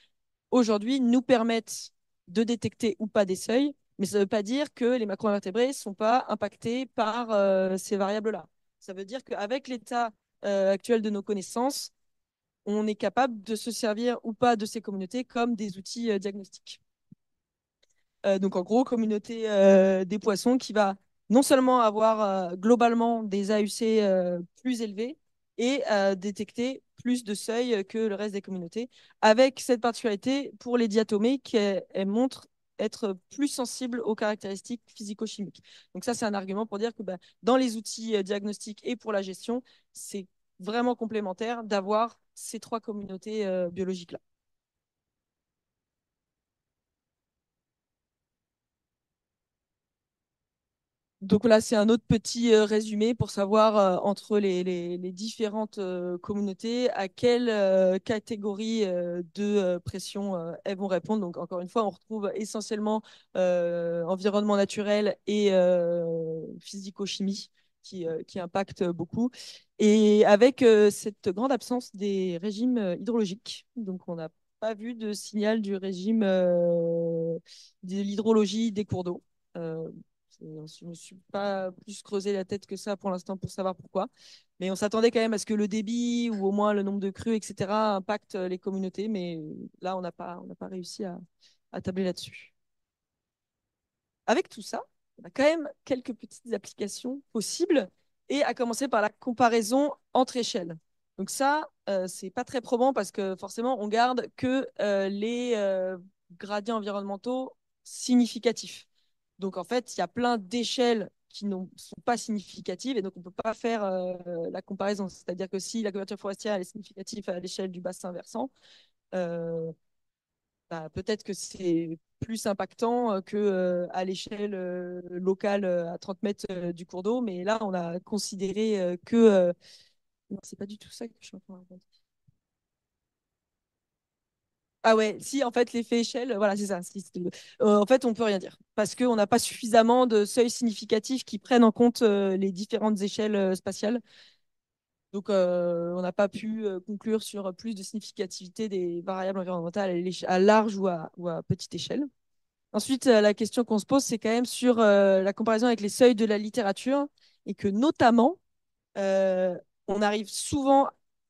aujourd'hui nous permettent de détecter ou pas des seuils, mais ça ne veut pas dire que les macroinvertébrés ne sont pas impactés par ces variables-là. Ça veut dire qu'avec l'état actuel de nos connaissances, on est capable de se servir ou pas de ces communautés comme des outils diagnostiques. Donc en gros, communauté des poissons qui va non seulement avoir globalement des AUC plus élevés et détecter plus de seuils que le reste des communautés, avec cette particularité pour les diatomées qu'elles montrent être plus sensibles aux caractéristiques physico-chimiques. Donc ça, c'est un argument pour dire que dans les outils diagnostiques et pour la gestion, c'est vraiment complémentaire d'avoir ces trois communautés biologiques-là. Donc là, c'est un autre petit résumé pour savoir entre les différentes communautés à quelle catégorie de pression elles vont répondre. Donc encore une fois, on retrouve essentiellement environnement naturel et physico-chimie qui impactent beaucoup. Et avec cette grande absence des régimes hydrologiques, donc on n'a pas vu de signal du régime de l'hydrologie des cours d'eau. Euh, je ne me suis pas plus creusé la tête que ça pour l'instant pour savoir pourquoi. Mais on s'attendait quand même à ce que le débit ou au moins le nombre de crues, etc., impacte les communautés. Mais là, on n'a pas réussi à tabler là-dessus. Avec tout ça, on a quand même quelques petites applications possibles et à commencer par la comparaison entre échelles. Donc ça, c'est pas très probant parce que forcément, on garde que les gradients environnementaux significatifs. Donc en fait, il y a plein d'échelles qui ne sont pas significatives et donc on ne peut pas faire la comparaison. C'est-à-dire que si la couverture forestière est significative à l'échelle du bassin versant, euh, bah, peut-être que c'est plus impactant que à l'échelle locale à 30 mètres du cours d'eau, mais là on a considéré que non, c'est pas du tout ça que je suis en train de raconter. Ah ouais, si en fait l'effet échelle, voilà, c'est ça. En fait, on peut rien dire parce qu'on n'a pas suffisamment de seuils significatifs qui prennent en compte les différentes échelles spatiales. Donc, on n'a pas pu conclure sur plus de significativité des variables environnementales à large ou à petite échelle. Ensuite, la question qu'on se pose, c'est quand même sur la comparaison avec les seuils de la littérature et que notamment, euh, on arrive souvent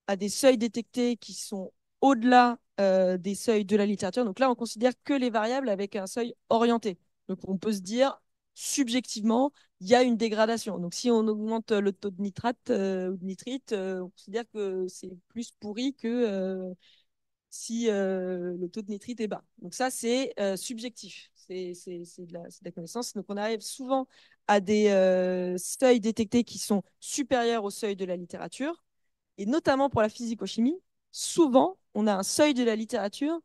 à des seuils détectés qui sont au-delà des seuils de la littérature. Donc là, on considère que les variables avec un seuil orienté. Donc on peut se dire, subjectivement, il y a une dégradation. Donc si on augmente le taux de nitrate ou de nitrite, on considère que c'est plus pourri que si le taux de nitrite est bas. Donc ça, c'est subjectif. C'est de la connaissance. Donc on arrive souvent à des seuils détectés qui sont supérieurs au seuil de la littérature. Et notamment pour la physico-chimie, souvent, on a un seuil de la littérature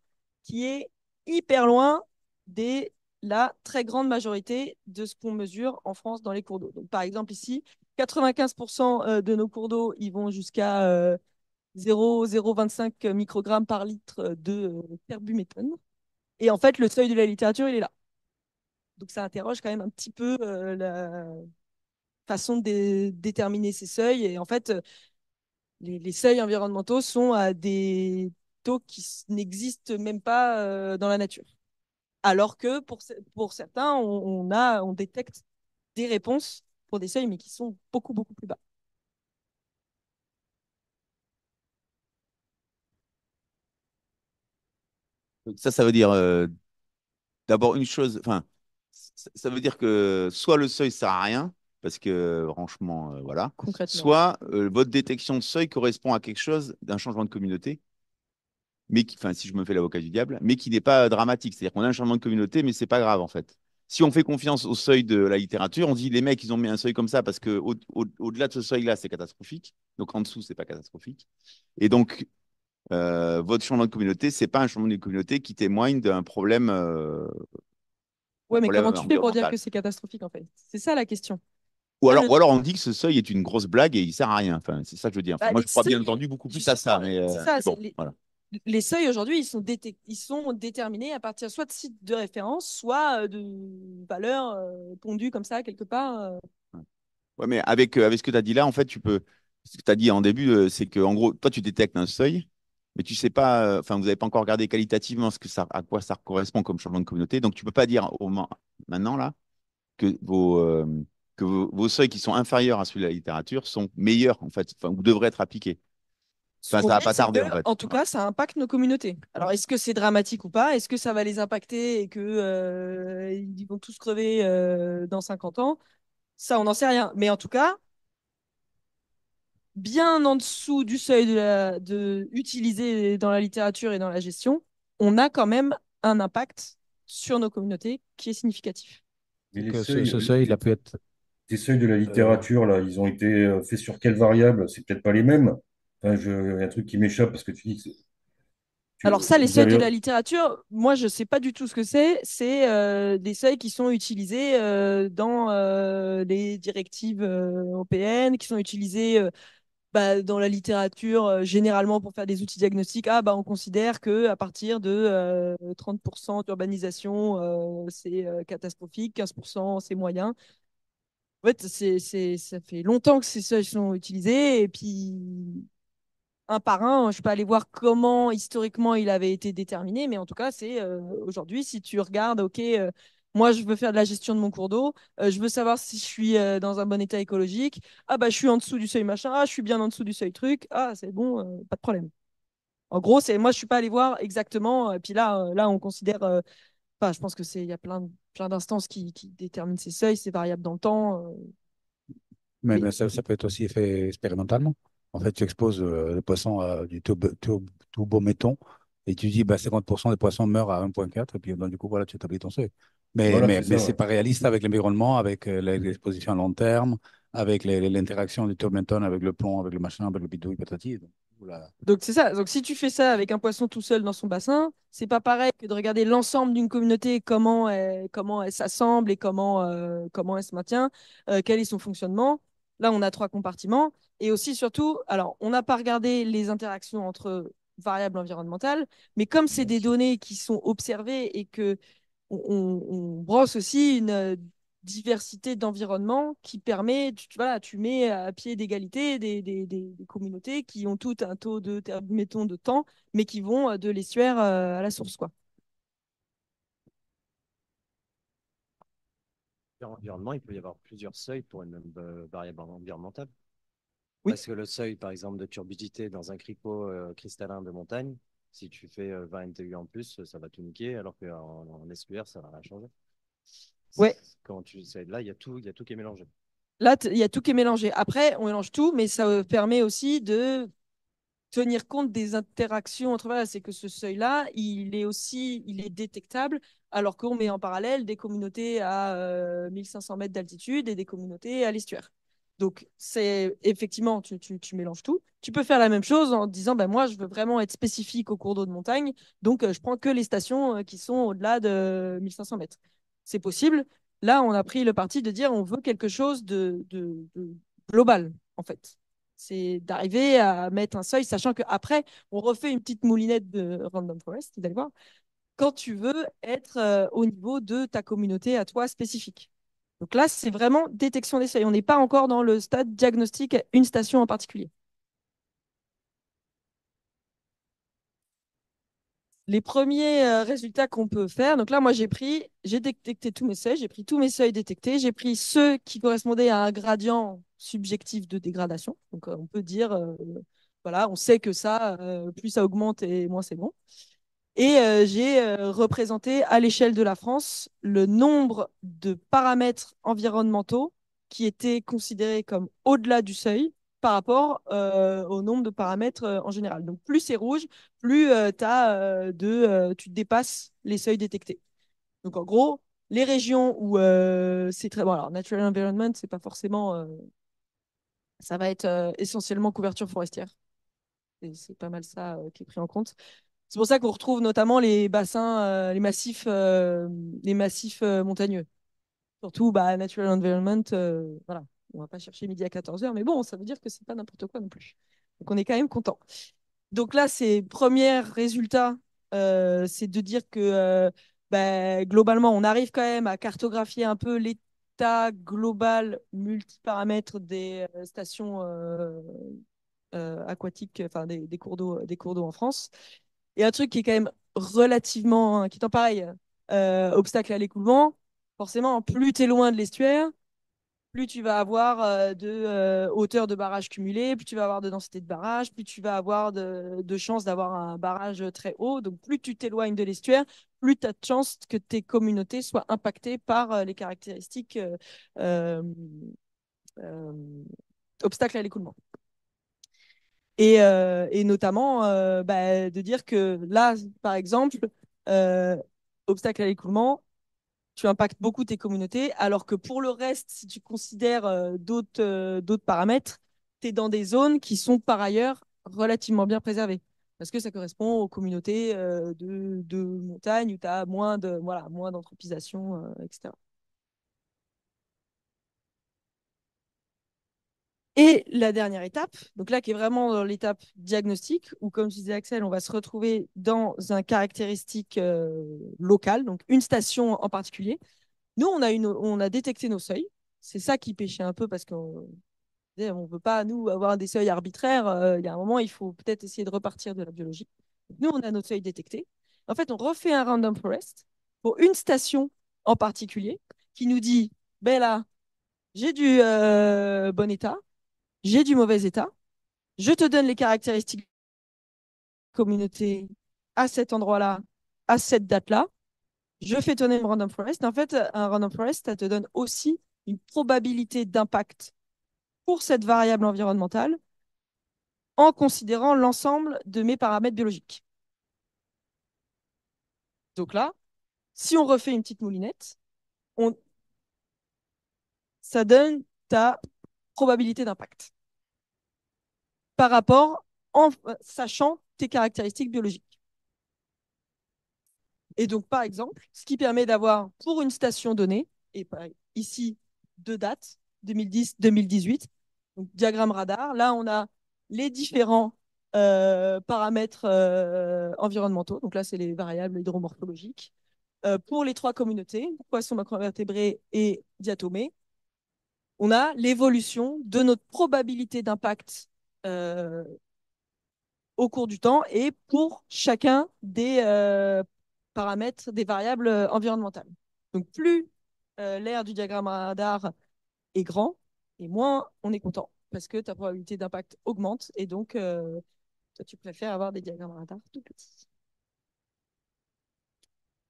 qui est hyper loin de la très grande majorité de ce qu'on mesure en France dans les cours d'eau. Donc, par exemple, ici, 95% de nos cours d'eau, ils vont jusqu'à 0,025 microgrammes par litre de carbuméthane. Et en fait, le seuil de la littérature, il est là. Donc, ça interroge quand même un petit peu la façon de déterminer ces seuils. Et en fait, les seuils environnementaux sont à des taux qui n'existent même pas dans la nature. Alors que pour certains, on détecte des réponses pour des seuils, mais qui sont beaucoup, beaucoup plus bas. Donc ça veut dire d'abord une chose, enfin, ça veut dire que soit le seuil sert à rien, parce que franchement, voilà, Concrètement. soit votre détection de seuil correspond à quelque chose d'un changement de communauté, mais qui, enfin, si je me fais l'avocat du diable, mais qui n'est pas dramatique. C'est-à-dire qu'on a un changement de communauté, mais c'est pas grave en fait. Si on fait confiance au seuil de la littérature, on dit les mecs, ils ont mis un seuil comme ça parce que au-delà de ce seuil-là, c'est catastrophique. Donc en dessous, c'est pas catastrophique. Et donc, votre changement de communauté, c'est pas un changement de communauté qui témoigne d'un Ouais, mais problème comment tu fais pour dire environnemental. que c'est catastrophique, en fait? C'est ça la question. Ou Moi, alors, je... ou alors on dit que ce seuil est une grosse blague et il sert à rien. Enfin, c'est ça que je veux dire. Enfin, Bah, moi, les je crois bien seuils, entendu beaucoup plus à ça, justement, mais c'est ça. bon, voilà. Les seuils aujourd'hui, ils sont déterminés à partir soit de sites de référence, soit de valeurs pondues comme ça quelque part. Ouais, mais avec ce que tu as dit là, en fait, tu peux. Ce que tu as dit en début, c'est que en gros, toi, tu détectes un seuil, mais tu sais pas. Enfin, vous n'avez pas encore regardé qualitativement à quoi ça correspond comme changement de communauté. Donc, tu peux pas dire maintenant là que vos seuils qui sont inférieurs à ceux de la littérature sont meilleurs en fait, enfin, ou devraient être appliqués. Ce Enfin, qu'on ça va dit, pas c'est que, tarder en fait. en tout cas, ça impacte nos communautés. Alors, est-ce que c'est dramatique ou pas? Est-ce que ça va les impacter et que ils vont tous crever dans 50 ans? Ça, on n'en sait rien. Mais en tout cas, bien en dessous du seuil utilisé dans la littérature et dans la gestion, on a quand même un impact sur nos communautés qui est significatif. Mais les Ce seuils, seuil, il a pu être. tes seuils de la euh, littérature, là, ils ont été faits sur quelle variable? C'est peut-être pas les mêmes. Enfin, il y a un truc qui m'échappe parce que tu dis que Alors ça, les vous seuils de avez... la littérature, moi, je ne sais pas du tout ce que c'est. C'est des seuils qui sont utilisés dans les directives européennes, qui sont utilisés dans la littérature, généralement pour faire des outils diagnostiques. Ah, on considère qu'à partir de 30% d'urbanisation, c'est catastrophique, 15% c'est moyen. En fait, ça fait longtemps que ces seuils sont utilisés. Et puis, un par un. Je peux aller voir comment historiquement il avait été déterminé, mais en tout cas, c'est aujourd'hui, si tu regardes, ok, moi je veux faire de la gestion de mon cours d'eau, je veux savoir si je suis dans un bon état écologique. Ah je suis en dessous du seuil machin, ah je suis bien en dessous du seuil truc, ah c'est bon, pas de problème. En gros, c'est moi je suis pas allé voir exactement. Et puis là on considère, enfin, je pense que c'est il y a plein d'instances qui déterminent ces seuils, c'est variable dans le temps. Mais Mais ça peut être aussi fait expérimentalement. En fait, tu exposes le poisson à du turbométhon et tu dis 50% des poissons meurent à 1,4 et puis donc, du coup, voilà, tu établis ton seuil. Voilà, c'est Mais ça, c'est ouais. pas réaliste avec l'environnement, avec l'exposition à long terme, avec l'interaction du turbométhane avec le plomb, avec le machin, avec le bidouille, patati. Donc, voilà. Donc c'est ça. Donc si tu fais ça avec un poisson tout seul dans son bassin, c'est pas pareil que de regarder l'ensemble d'une communauté, comment elle s'assemble et comment elle se maintient, quel est son fonctionnement. Là, on a trois compartiments. Et aussi, surtout, alors, on n'a pas regardé les interactions entre variables environnementales, mais comme c'est Bien des sûr. données qui sont observées et que on brosse aussi une diversité d'environnements qui permet, voilà, tu mets à pied d'égalité des communautés qui ont tout un taux de, mettons, de temps, mais qui vont de l'estuaire à la source, quoi. Environnement, il peut y avoir plusieurs seuils pour une même variable environnementale. Oui. Parce que le seuil, par exemple, de turbidité dans un cripot cristallin de montagne, si tu fais 20 NTU en plus, ça va tout niquer, alors qu'en estuaire, ça va rien changer. Ouais. Quand tu sais, là, il y a tout qui est mélangé. Là, il y a tout qui est mélangé. Après, on mélange tout, mais ça permet aussi de tenir compte des interactions entre voilà, c'est que ce seuil-là, il est détectable alors qu'on met en parallèle des communautés à 1500 mètres d'altitude et des communautés à l'estuaire. Donc, c'est effectivement, tu mélanges tout. Tu peux faire la même chose en disant, moi, je veux vraiment être spécifique au cours d'eau de montagne, donc je prends que les stations qui sont au-delà de 1500 mètres. C'est possible. Là, on a pris le parti de dire, on veut quelque chose de global, en fait. C'est d'arriver à mettre un seuil, sachant qu'après, on refait une petite moulinette de Random Forest, vous allez voir, quand tu veux être au niveau de ta communauté à toi spécifique. Donc là, c'est vraiment détection des seuils. On n'est pas encore dans le stade diagnostic à une station en particulier. Les premiers résultats qu'on peut faire, donc là, moi, j'ai détecté tous mes seuils, j'ai pris tous mes seuils détectés, j'ai pris ceux qui correspondaient à un gradient subjectif de dégradation. Donc, on peut dire, voilà, on sait que ça, plus ça augmente et moins c'est bon. Et j'ai représenté à l'échelle de la France le nombre de paramètres environnementaux qui étaient considérés comme au-delà du seuil par rapport au nombre de paramètres en général. Donc plus c'est rouge, plus tu dépasses les seuils détectés. Donc en gros, les régions où c'est très bon, alors natural environment, c'est pas forcément, ça va être essentiellement couverture forestière. C'est pas mal ça qui est pris en compte. C'est pour ça qu'on retrouve notamment les bassins, les massifs montagneux. Surtout, Natural Environment, voilà. On va pas chercher midi à 14h, mais bon, ça veut dire que c'est pas n'importe quoi non plus. Donc on est quand même content. Donc là, ces premiers résultats, c'est de dire que globalement, on arrive quand même à cartographier un peu l'état global multiparamètres des stations aquatiques, enfin des cours d'eau en France. Et un truc qui est quand même relativement, qui est pareil, obstacle à l'écoulement, forcément, plus tu es loin de l'estuaire, plus tu vas avoir de hauteur de barrage cumulée, plus tu vas avoir de densité de barrage, plus tu vas avoir de chances d'avoir un barrage très haut. Donc, plus tu t'éloignes de l'estuaire, plus tu as de chances que tes communautés soient impactées par les caractéristiques euh, euh, obstacles à l'écoulement. Et notamment de dire que là, par exemple, euh, obstacle à l'écoulement, tu impactes beaucoup tes communautés, alors que pour le reste, si tu considères d'autres paramètres, tu es dans des zones qui sont par ailleurs relativement bien préservées. parce que ça correspond aux communautés de montagne où tu as moins d'anthropisation, etc. Et la dernière étape, donc là qui est vraiment dans l'étape diagnostique, où comme je disais Axel, on va se retrouver dans un caractéristique local, donc une station en particulier. Nous, on a détecté nos seuils. C'est ça qui pêchait un peu parce qu'on ne veut pas, nous, avoir des seuils arbitraires. Il y a un moment, il faut peut-être essayer de repartir de la biologie. Nous, on a nos seuils détectés. En fait, on refait un random forest pour une station en particulier qui nous dit, ben là, j'ai du bon état, j'ai du mauvais état, je te donne les caractéristiques de la communauté à cet endroit-là, à cette date-là, je fais tourner une random forest. En fait, un random forest, ça te donne aussi une probabilité d'impact pour cette variable environnementale en considérant l'ensemble de mes paramètres biologiques. Donc là, si on refait une petite moulinette, ça donne ta probabilité d'impact par rapport en sachant tes caractéristiques biologiques. Et donc, par exemple, ce qui permet d'avoir pour une station donnée, et ici, deux dates, 2010-2018, donc diagramme radar. Là, on a les différents paramètres environnementaux. Donc là, c'est les variables hydromorphologiques. Pour les trois communautés, poissons, macroinvertébrés et diatomées, on a l'évolution de notre probabilité d'impact au cours du temps et pour chacun des paramètres, des variables environnementales. Donc, plus l'aire du diagramme radar est grand, et moins on est content, parce que ta probabilité d'impact augmente, et donc, toi, tu préfères avoir des diagrammes radar tout petits.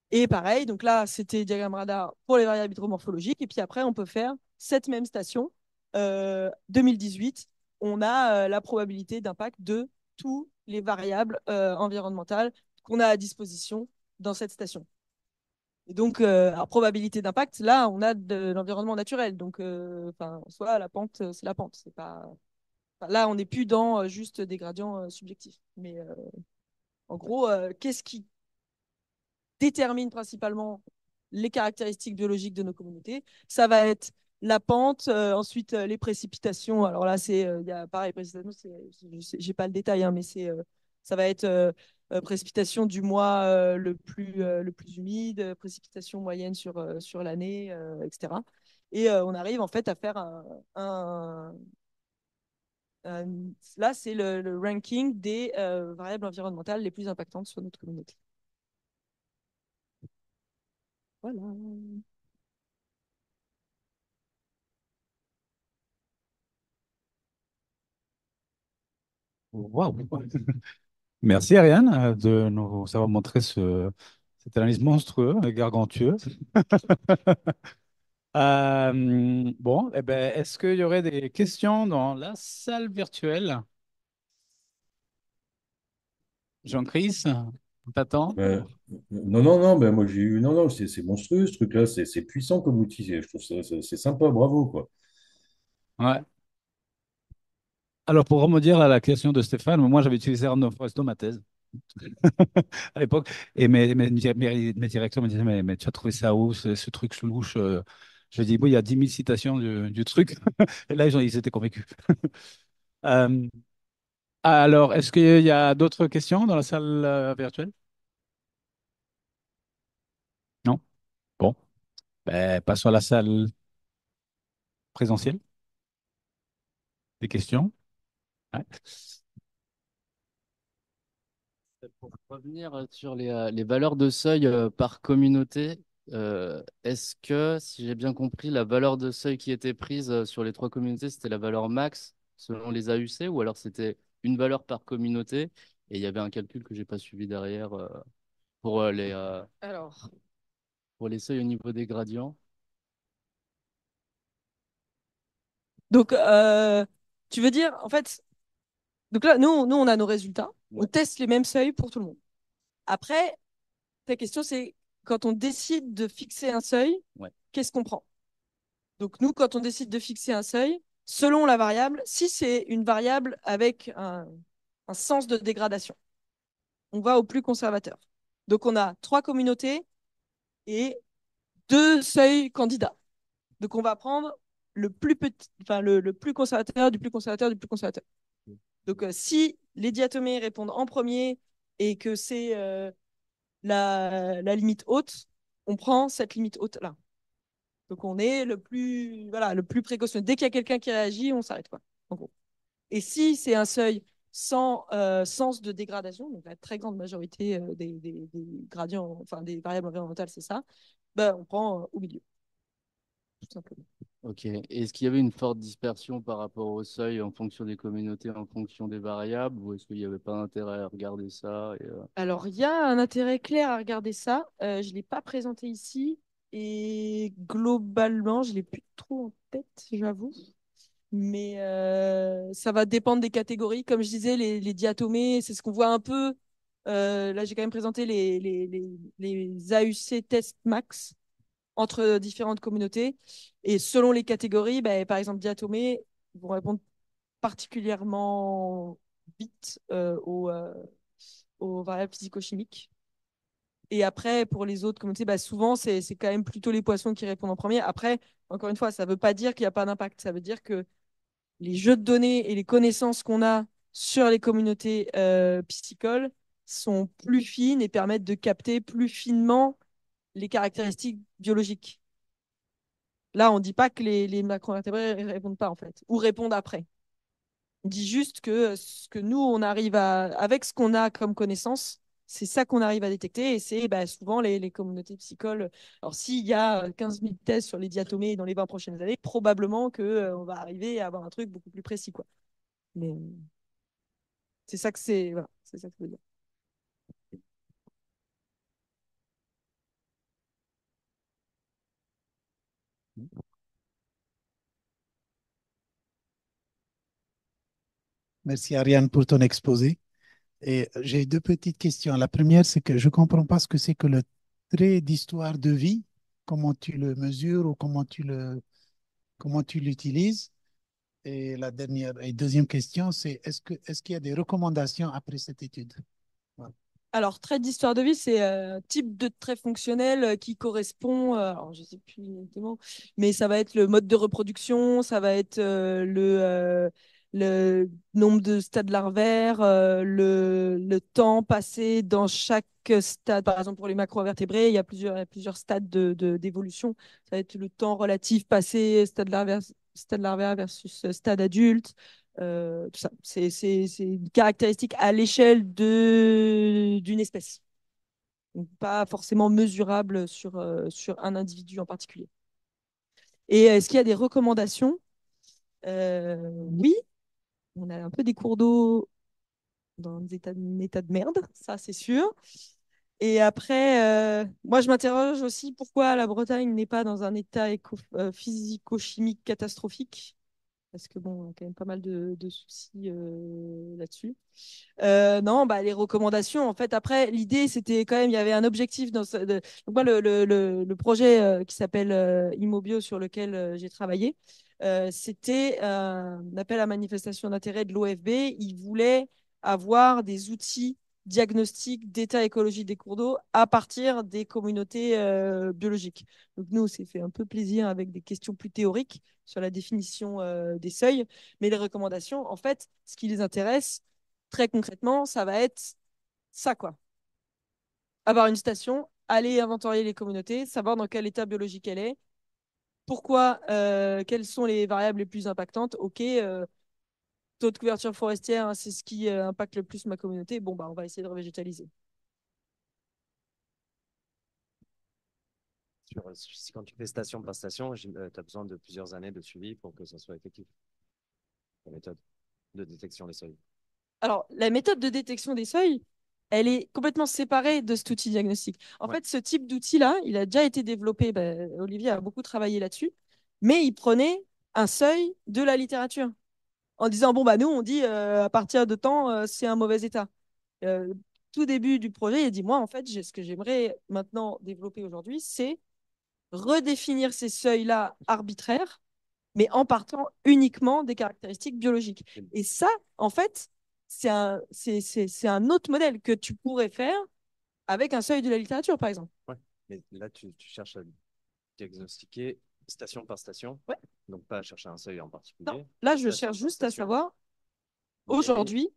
Et pareil, donc là, c'était diagramme radar pour les variables hydromorphologiques, et puis après, on peut faire cette même station, 2018, on a la probabilité d'impact de toutes les variables environnementales qu'on a à disposition dans cette station. Et donc, alors, probabilité d'impact, là, on a de l'environnement naturel. Donc, soit la pente, c'est la pente. C'est pas... là, on n'est plus dans juste des gradients subjectifs. Mais en gros, qu'est-ce qui détermine principalement les caractéristiques biologiques de nos communautés? Ça va être la pente, ensuite les précipitations. Alors là, il y a pareil, précipitation, j'ai pas le détail, hein, mais ça va être précipitation du mois le plus humide, précipitation moyenne sur l'année, etc. Et on arrive en fait à faire là, c'est le ranking des variables environnementales les plus impactantes sur notre communauté. Voilà. Waouh! Merci Ariane de nous avoir montré cette analyse monstrueuse et gargantueuse. Bon, eh ben, est-ce qu'il y aurait des questions dans la salle virtuelle? Jean-Chris, on t'attend? Ben, non, non, non, ben moi j'ai eu. Non, non, c'est monstrueux ce truc-là, c'est puissant comme outil. Je trouve ça, c'est sympa, bravo, quoi. Ouais. Alors, pour remonter à la question de Stéphane, moi j'avais utilisé Random Forest dans ma thèse à l'époque, et mes directeurs me disaient, mais tu as trouvé ça où, ce truc louche? Je dis, bon, il y a 10 000 citations du truc, et là ils étaient convaincus. Euh, alors, est-ce qu'il y a d'autres questions dans la salle virtuelle? Non? Bon, ben, passons à la salle présentielle. Des questions? Ouais. Pour revenir sur les valeurs de seuil par communauté, est-ce que, si j'ai bien compris, la valeur de seuil qui était prise sur les trois communautés, c'était la valeur max selon les AUC, ou alors c'était une valeur par communauté et il y avait un calcul que j'ai pas suivi derrière pour, Alors, pour les seuils au niveau des gradients? donc, tu veux dire, en fait, donc là, nous, on a nos résultats. On Ouais. teste les mêmes seuils pour tout le monde. Après, ta question, c'est quand on décide de fixer un seuil, Ouais. qu'est-ce qu'on prend? Donc, nous, quand on décide de fixer un seuil, selon la variable, si c'est une variable avec un sens de dégradation, on va au plus conservateur. Donc, on a 3 communautés et 2 seuils candidats. Donc, on va prendre le plus petit, enfin, le plus conservateur, du plus conservateur, du plus conservateur. Donc, si les diatomées répondent en premier et que c'est la limite haute, on prend cette limite haute-là. Donc, on est voilà, le plus précautionneux. Dès qu'il y a quelqu'un qui réagit, on s'arrête, quoi, en gros. Et si c'est un seuil sans sens de dégradation, donc la très grande majorité des gradients, enfin des variables environnementales, c'est ça, ben, on prend au milieu, tout simplement. Ok. Est-ce qu'il y avait une forte dispersion par rapport au seuil en fonction des communautés, en fonction des variables, ou est-ce qu'il n'y avait pas d'intérêt à regarder ça Alors, il y a un intérêt clair à regarder ça. Je ne l'ai pas présenté ici. Et globalement, je ne l'ai plus trop en tête, j'avoue. Mais ça va dépendre des catégories. Comme je disais, les diatomées, c'est ce qu'on voit un peu. Là, j'ai quand même présenté les AUC test max entre différentes communautés. Et selon les catégories, ben, par exemple, diatomées vont répondre particulièrement vite aux variables physico-chimiques. Et après, pour les autres communautés, bah, souvent, c'est quand même plutôt les poissons qui répondent en premier. Après, encore une fois, ça ne veut pas dire qu'il n'y a pas d'impact. Ça veut dire que les jeux de données et les connaissances qu'on a sur les communautés piscicoles sont plus fines et permettent de capter plus finement les caractéristiques biologiques. Là, on ne dit pas que les macroinvertébrés ne répondent pas, en fait, ou répondent après. On dit juste que ce que nous, on arrive avec ce qu'on a comme connaissance, c'est ça qu'on arrive à détecter. Et c'est bah, souvent les communautés psycholes. Alors, s'il y a 15 000 thèses sur les diatomées dans les 20 prochaines années, probablement qu'on va arriver à avoir un truc beaucoup plus précis, quoi. Mais c'est ça que c'est. Voilà, c'est ça que ça veut dire. Merci Ariane pour ton exposé. Et j'ai deux petites questions. La première, c'est que je ne comprends pas ce que c'est que le trait d'histoire de vie, comment tu le mesures ou comment tu l'utilises. Et la dernière et deuxième question, c'est est-ce qu'il y a des recommandations après cette étude? Voilà. Alors, trait d'histoire de vie, c'est un type de trait fonctionnel qui correspond, alors je ne sais plus exactement, mais ça va être le mode de reproduction, ça va être le nombre de stades larvaires, le temps passé dans chaque stade. Par exemple, pour les macroinvertébrés, il y a plusieurs stades d'évolution. Ça va être le temps relatif passé, stade larvaire versus stade adulte. Tout ça. C'est une caractéristique à l'échelle d'une espèce. Donc, pas forcément mesurable sur un individu en particulier. Et est-ce qu'il y a des recommandations? Oui, on a un peu des cours d'eau dans des états de merde, ça c'est sûr. Et après, moi je m'interroge aussi pourquoi la Bretagne n'est pas dans un état physico-chimique catastrophique. Parce que bon, on a quand même pas mal de soucis là-dessus. Non, bah, les recommandations, en fait, après, l'idée, c'était quand même, il y avait un objectif donc, moi, le projet qui s'appelle Immobio, sur lequel j'ai travaillé, c'était un appel à manifestation d'intérêt de l'OFB. Ils voulaient avoir des outils diagnostiques d'état écologique des cours d'eau à partir des communautés biologiques. Donc, nous, on s'est fait un peu plaisir avec des questions plus théoriques sur la définition des seuils, mais les recommandations, en fait, ce qui les intéresse, très concrètement, ça va être ça, quoi. Avoir une station, aller inventorier les communautés, savoir dans quel état biologique elle est, pourquoi, quelles sont les variables les plus impactantes. Ok, taux de couverture forestière, hein, c'est ce qui impacte le plus ma communauté. Bon, bah, on va essayer de revégétaliser. Quand tu fais station par station, tu as besoin de plusieurs années de suivi pour que ça soit effectif, la méthode de détection des seuils. Alors, la méthode de détection des seuils, elle est complètement séparée de cet outil diagnostique. En Ouais. fait, ce type d'outil-là, il a déjà été développé. Olivier a beaucoup travaillé là-dessus, mais il prenait un seuil de la littérature en disant, bon, bah, nous, on dit à partir de temps, c'est un mauvais état. Euh, Tout début du projet, il a dit, moi, en fait, ce que j'aimerais maintenant développer aujourd'hui, c'est redéfinir ces seuils-là arbitraires, mais en partant uniquement des caractéristiques biologiques. Et ça, en fait, c'est un autre modèle que tu pourrais faire avec un seuil de la littérature, par exemple. Ouais. Mais là, tu cherches à diagnostiquer station par station, Ouais. donc pas à chercher un seuil en Non, particulier. là, je Station cherche par juste à station. savoir, Mais aujourd'hui,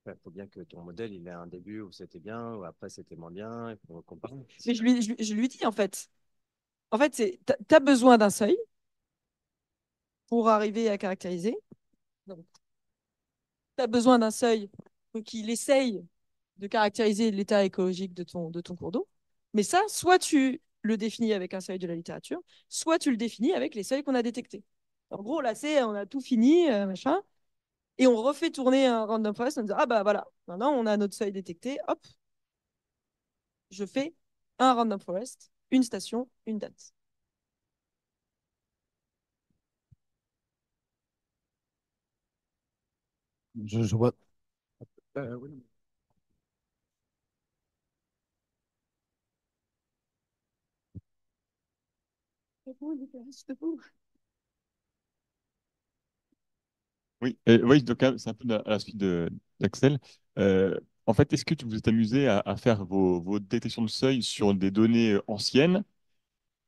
il faut bien que ton modèle il ait un début où c'était bien, ou après c'était moins bien, il faut comparer. mais je lui dis, en fait, tu as besoin d'un seuil pour arriver à caractériser. Donc, tu as besoin d'un seuil pour qu'il essaye de caractériser l'état écologique de ton cours d'eau. Mais ça, soit tu le définis avec un seuil de la littérature, soit tu le définis avec les seuils qu'on a détectés. En gros, là, c'est on a tout fini, machin, et on refait tourner un random forest en disant, ah bah voilà, maintenant on a notre seuil détecté, hop, je fais un random forest, une station, une date. Je vois. Oui. Oui, oui, donc c'est un peu à la suite d'Axel. En fait, est-ce que vous êtes amusé à faire vos détections de seuil sur des données anciennes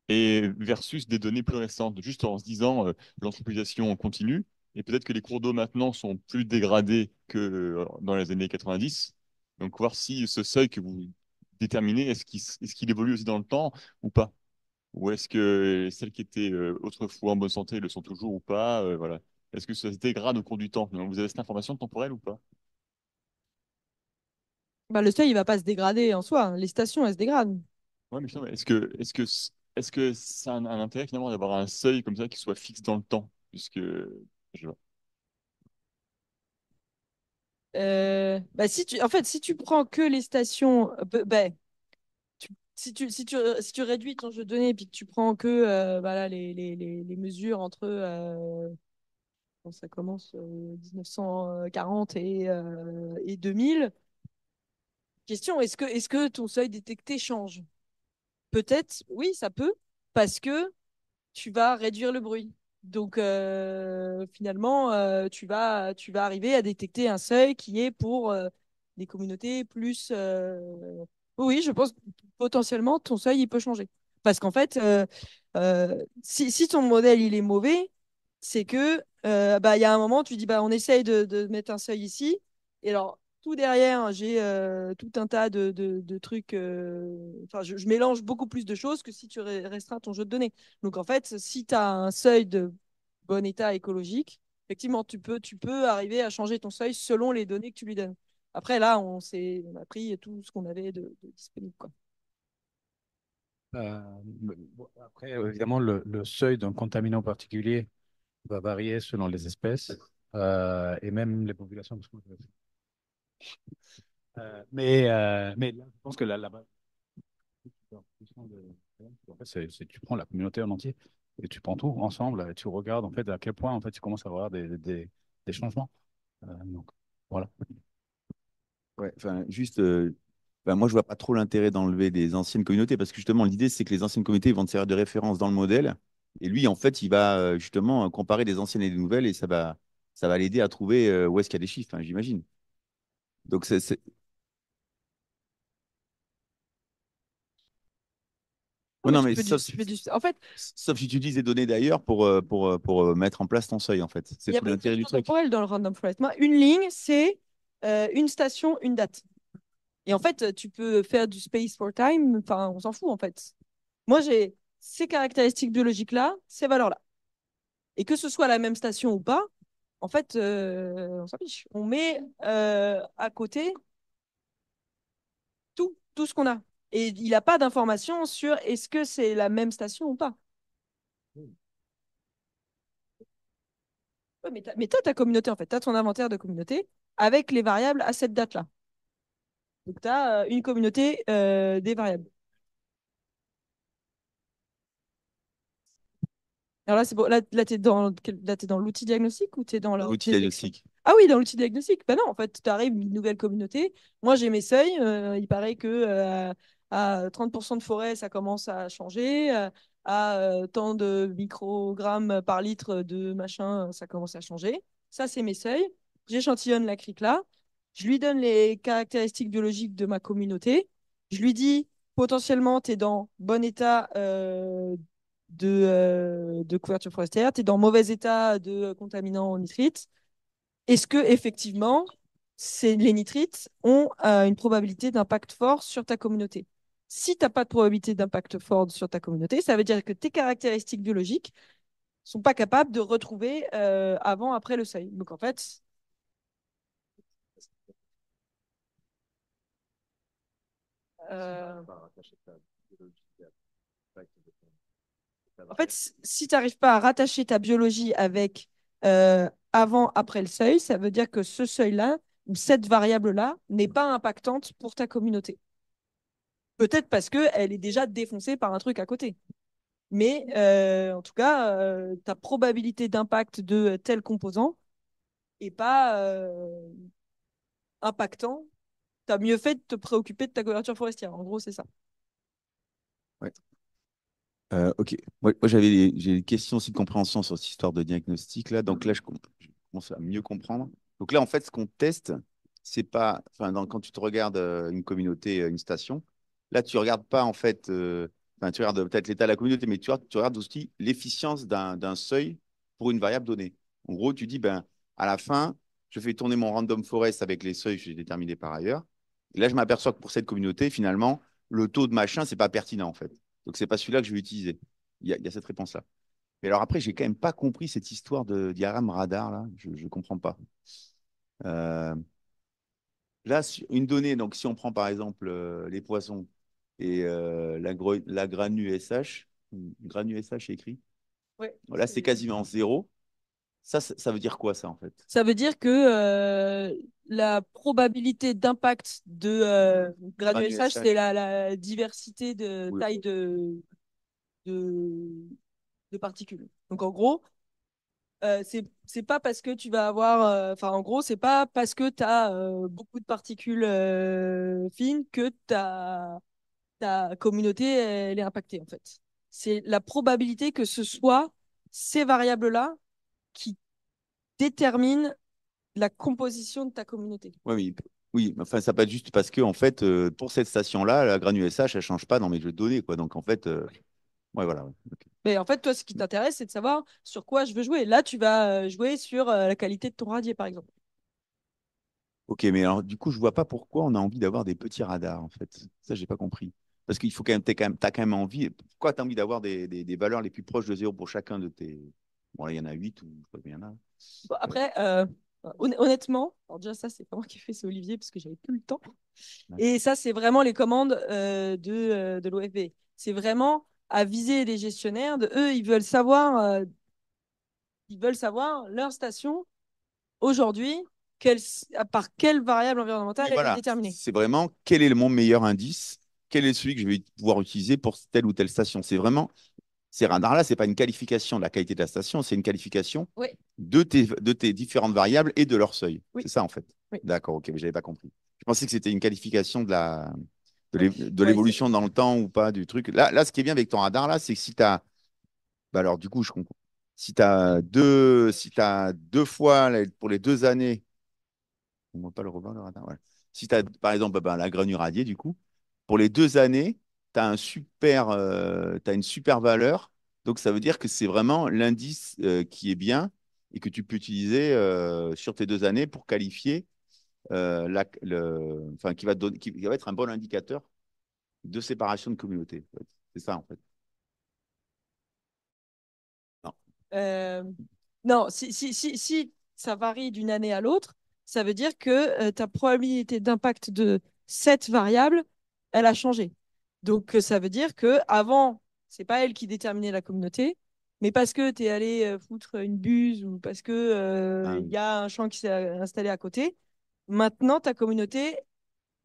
et versus des données plus récentes, juste en se disant l'anthropisation continue et peut-être que les cours d'eau maintenant sont plus dégradés que dans les années 90. Donc voir si ce seuil que vous déterminez, est-ce qu'il évolue aussi dans le temps ou pas? Ou est-ce que celles qui étaient autrefois en bonne santé le sont toujours ou pas? Voilà. Est-ce que ça se dégrade au cours du temps? Donc, vous avez cette information temporelle ou pas? Bah, le seuil, il va pas se dégrader en soi. Les stations, elles se dégradent. Ouais, mais finalement, est-ce que ça a un intérêt finalement d'avoir un seuil comme ça qui soit fixe dans le temps? Puisque je vois. Bah, en fait, si tu prends que les stations, bah, si tu réduis ton jeu de données et puis que tu prends que voilà, les mesures entre bon, ça commence 1940 et 2000, question, est-ce que ton seuil détecté change? Peut-être, oui, ça peut, parce que tu vas réduire le bruit. Donc, finalement, tu vas arriver à détecter un seuil qui est pour des communautés plus. Oui, je pense que potentiellement, ton seuil, il peut changer. Parce qu'en fait, si ton modèle, il est mauvais, c'est que bah, il y a un moment, tu dis, bah, on essaye de mettre un seuil ici. Et alors, tout derrière, j'ai tout un tas de trucs. Enfin, je mélange beaucoup plus de choses que si tu restreins ton jeu de données. Donc, en fait, si tu as un seuil de bon état écologique, effectivement, tu peux arriver à changer ton seuil selon les données que tu lui donnes. Après, là, on a pris tout ce qu'on avait de disponible, quoi. Bon, après, évidemment, le seuil d'un contaminant particulier va varier selon les espèces et même les populations. Mais là, je pense que la base, en fait, tu prends la communauté en entier et tu prends tout ensemble et tu regardes en fait à quel point en fait tu commences à avoir des changements. Donc voilà. Ouais, enfin, juste, ben, moi, je vois pas trop l'intérêt d'enlever des anciennes communautés parce que justement, l'idée, c'est que les anciennes communautés vont te servir de référence dans le modèle. Et lui, en fait, il va justement comparer des anciennes et des nouvelles et ça va l'aider à trouver où est-ce qu'il y a des chiffres, hein, j'imagine. Donc, Non, ouais, mais non, mais tu fais en fait, sauf si tu utilises des données d'ailleurs pour mettre en place ton seuil, en fait. il C'est n'y a tout pas de l'intérêt du question truc. temporelle dans le random forest. Moi, une ligne, c'est une station, une date. Et en fait, tu peux faire du space for time, enfin, on s'en fout en fait. Moi, j'ai ces caractéristiques biologiques-là, ces valeurs-là. Et que ce soit la même station ou pas, en fait, on s'en fiche. On met à côté tout ce qu'on a. Et il n'a pas d'information sur est-ce que c'est la même station ou pas. Ouais, mais tu as ta communauté, en fait. Tu as ton inventaire de communauté avec les variables à cette date-là. Donc, tu as une communauté des variables. Alors là, c'est bon. Là tu es dans l'outil diagnostic ou tu es dans la Outil détection? diagnostic. Ah oui, dans l'outil diagnostic. Ben non, en fait, tu arrives une nouvelle communauté. Moi, j'ai mes seuils. Il paraît que à 30% de forêt, ça commence à changer. À tant de microgrammes par litre de machin, ça commence à changer. Ça, c'est mes seuils. j'échantillonne la crique là, je lui donne les caractéristiques biologiques de ma communauté, je lui dis potentiellement, tu es dans bon état de couverture forestière, tu es dans mauvais état de contaminants en nitrites. Est-ce que effectivement, les nitrites ont une probabilité d'impact fort sur ta communauté? Si tu n'as pas de probabilité d'impact fort sur ta communauté, ça veut dire que tes caractéristiques biologiques sont pas capables de retrouver avant, après le seuil. Donc en fait, euh, si tu n'arrives pas à rattacher ta biologie avec avant, après le seuil, ça veut dire que ce seuil-là ou cette variable-là n'est pas impactante pour ta communauté. Peut-être parce qu'elle est déjà défoncée par un truc à côté. Mais en tout cas, ta probabilité d'impact de tel composant n'est pas impactant. Tu as mieux fait de te préoccuper de ta couverture forestière. En gros, c'est ça. Ouais. Ok. J'ai des questions aussi de compréhension sur cette histoire de diagnostic là. Donc là, je commence à mieux comprendre. Donc là, en fait, ce qu'on teste, c'est pas, enfin, quand tu te regardes une communauté, une station, là, tu regardes pas en fait, enfin, tu regardes peut-être l'état de la communauté, mais tu regardes aussi l'efficience d'un seuil pour une variable donnée. En gros, tu dis, ben, à la fin, je fais tourner mon random forest avec les seuils que j'ai déterminés par ailleurs. Et là, je m'aperçois que pour cette communauté, finalement, le taux de machin, c'est pas pertinent en fait. Donc, c'est pas celui-là que je vais utiliser. Il y a cette réponse-là. Mais alors après, j'ai quand même pas compris cette histoire de diagramme radar là. Je ne comprends pas. Euh, Là, une donnée, donc si on prend par exemple les poissons et la granu SH, granu SH écrit, Ouais, là c'est quasiment zéro. Ça veut dire quoi ça en fait? ça veut dire que la probabilité d'impact de Granu granuage, c'est SH, la diversité de oui. taille de, de particules. Donc en gros, c'est pas parce que tu vas avoir, enfin en gros, c'est pas parce que tu as beaucoup de particules fines que ta communauté elle est impactée en fait. C'est la probabilité que ce soit ces variables-là qui déterminent la composition de ta communauté. Ouais, oui, oui, mais enfin ça peut être juste parce que en fait pour cette station-là, la granu SH elle change pas dans mes jeux de données quoi. Donc en fait, ouais voilà. Ouais. Ok. Mais en fait, toi, ce qui t'intéresse, c'est de savoir sur quoi je veux jouer. Là, tu vas jouer sur la qualité de ton radier, par exemple. Ok, mais alors du coup je vois pas pourquoi on a envie d'avoir des petits radars en fait. Ça j'ai pas compris. Parce qu'il faut quand même, t'as quand même envie. Pourquoi tu as envie d'avoir des valeurs les plus proches de zéro pour chacun de tes. Bon, là, il y en a 8 ou je sais pas combien il y en a. Bon, après, honnêtement, alors déjà, ça, c'est pas moi qui ai fait, c'est Olivier, parce que j'avais plus le temps. Ouais. Et ça, c'est vraiment les commandes de l'OFB. C'est vraiment à viser les gestionnaires. Eux, ils veulent savoir leur station aujourd'hui, par quelle variable environnementale Oui, elle est voilà. déterminée. C'est vraiment quel est mon meilleur indice, quel est celui que je vais pouvoir utiliser pour telle ou telle station. C'est vraiment, ces radars-là, c'est pas une qualification de la qualité de la station, c'est une qualification Oui, de tes différentes variables et de leur seuil. oui, C'est ça en fait. oui. D'accord, ok, mais j'avais pas compris. Je pensais que c'était une qualification Ouais. de Ouais, l'évolution dans le temps ou pas du truc. Là, ce qui est bien avec ton radar, là, c'est que si tu as. Bah alors, du coup, je comprends. Si tu as deux fois pour les 2 années, on ne voit pas le revers, le radar. Ouais. Si tu as, par exemple, bah, la grenue radiée, du coup, pour les 2 années, tu as une super valeur. Donc, ça veut dire que c'est vraiment l'indice qui est bien et que tu peux utiliser sur tes 2 années pour qualifier, enfin, qui va être un bon indicateur de séparation de communauté. En fait. C'est ça, en fait. Non. Euh, non, si ça varie d'une année à l'autre, ça veut dire que ta probabilité d'impact de cette variable, elle a changé. Donc, ça veut dire que avant, c'est pas elle qui déterminait la communauté, mais parce que tu es allé foutre une buse ou parce que Ah il oui. y a un champ qui s'est installé à côté, maintenant, ta communauté,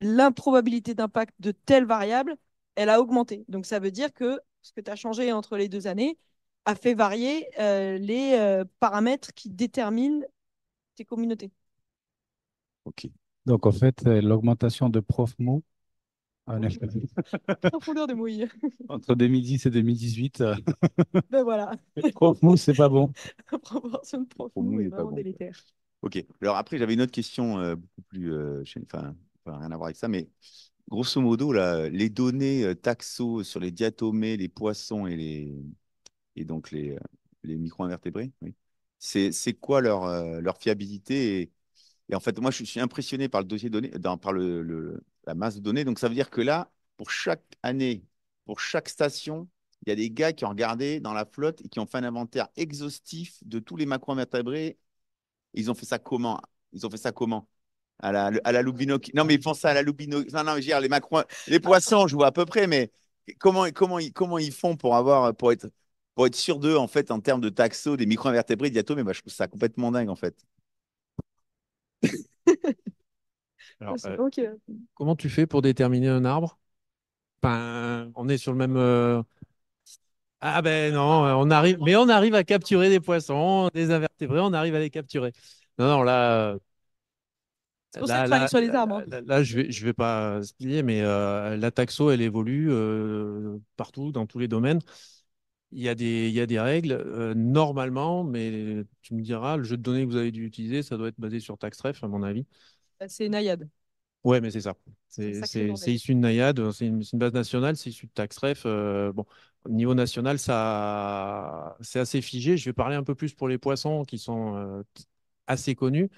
l'improbabilité d'impact de telle variable, elle a augmenté. Donc, ça veut dire que ce que tu as changé entre les 2 années a fait varier les paramètres qui déterminent tes communautés. Ok. Donc, en fait, l'augmentation de ProfMou a un effet. Profondeur de mouille. Entre 2010 et 2018, Ben voilà, ProfMou, c'est pas bon. la proportion de Pour profond nous, il est n'est pas vraiment bon. délétère. Ok. Alors après, j'avais une autre question beaucoup plus, enfin, rien à voir avec ça, mais grosso modo, là, les données taxo sur les diatomées, les poissons et donc les micro-invertébrés, oui. C'est quoi leur fiabilité et en fait, moi, je suis impressionné par le dossier de données, par la masse de données. Donc, ça veut dire que là, pour chaque année, pour chaque station, il y a des gars qui ont regardé dans la flotte et qui ont fait un inventaire exhaustif de tous les macro-invertébrés. Ils ont fait ça comment? Ils ont fait ça comment? À la loupe binoc- Non, mais ils font ça à la loupe binoc- Non, non, je veux dire, les poissons, je vois à peu près, mais comment ils font pour être sûr d'eux, en fait, en termes de taxo, des micro-invertébrés, diatomées, je trouve ça complètement dingue, en fait. Ah, Alors, c'est bon que... comment tu fais pour déterminer un arbre? Enfin, on est sur le même. Ah ben non, on arrive à capturer des poissons, des invertébrés, on arrive à les capturer. Non, non, C'est pour ça qu'il faut aller sur les arbres. Hein. là, je vais pas se plier, mais la taxo, elle évolue partout, dans tous les domaines. Il y a des règles, normalement, mais tu me diras, le jeu de données que vous avez dû utiliser, ça doit être basé sur TaxRef, à mon avis. C'est Naiad. Ouais, mais c'est ça. C'est un C'est sacré c'est- c'est bordel. issu de Naiad, c'est une base nationale, c'est issu de TaxRef. Bon, au niveau national, c'est assez figé. Je vais parler un peu plus pour les poissons qui sont assez connus.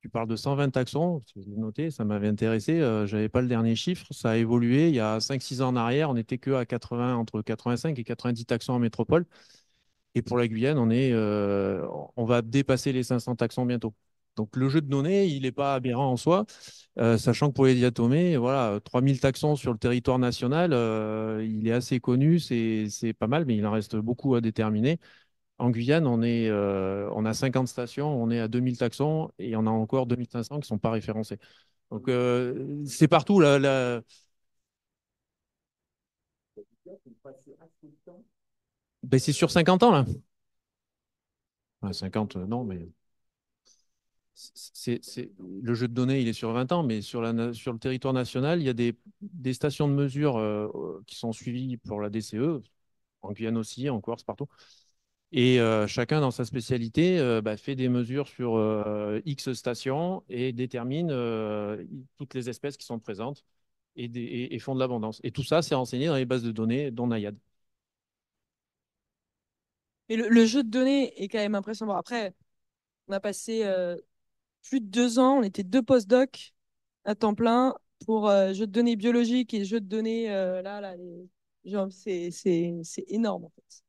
Tu parles de 120 taxons, si vous notez, ça m'avait intéressé. Je n'avais pas le dernier chiffre. Ça a évolué. Il y a 5-6 ans en arrière, on n'était que à 80, entre 85 et 90 taxons en métropole. Et pour la Guyane, on va dépasser les 500 taxons bientôt. Donc le jeu de données, il n'est pas aberrant en soi, sachant que pour les diatomées, voilà, 3000 taxons sur le territoire national, il est assez connu, c'est pas mal, mais il en reste beaucoup à déterminer. En Guyane, on a 50 stations, on est à 2000 taxons et on a encore 2500 qui ne sont pas référencés. Donc c'est partout. Ben, c'est sur 50 ans là. Ouais, 50, non, mais le jeu de données, il est sur 20 ans, mais sur le territoire national, il y a des stations de mesure qui sont suivies pour la DCE, en Guyane aussi, en Corse, partout. Et chacun dans sa spécialité fait des mesures sur X stations et détermine toutes les espèces qui sont présentes et font de l'abondance. Et tout ça, c'est renseigné dans les bases de données, dont Naiad. Mais le jeu de données est quand même impressionnant. Bon, après, on a passé plus de 2 ans, on était deux post-doc à temps plein pour jeux de données biologiques et jeux de données, genre, c'est énorme en fait.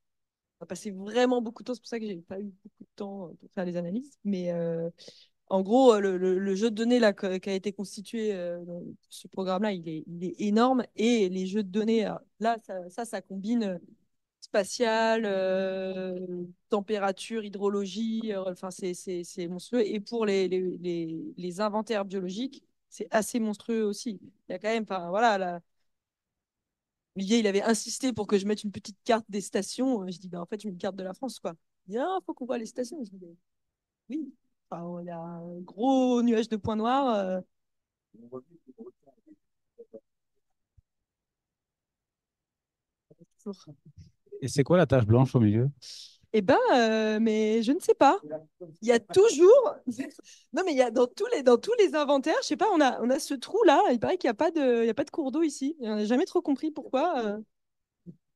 On a passé vraiment beaucoup de temps, c'est pour ça que j'ai pas eu beaucoup de temps pour faire les analyses. Mais en gros, le jeu de données là, qui a été constitué dans ce programme-là, il est énorme. Et les jeux de données, là, ça combine spatial, température, hydrologie, enfin, c'est monstrueux. Et pour les inventaires biologiques, c'est assez monstrueux aussi. Il y a quand même, enfin, voilà, Olivier, il avait insisté pour que je mette une petite carte des stations. Je dis, bah, en fait, une carte de la France, quoi. Il dit, ah, faut qu'on voit les stations. Je dis, oui. Enfin, il y a un gros nuage de points noirs. Toujours. Et c'est quoi la tache blanche au milieu? Eh ben, mais je ne sais pas. Il y a toujours. Non, mais il y a dans tous les inventaires, je sais pas, on a ce trou-là. Il paraît qu'il y a pas de cours d'eau ici. On n'a jamais trop compris pourquoi.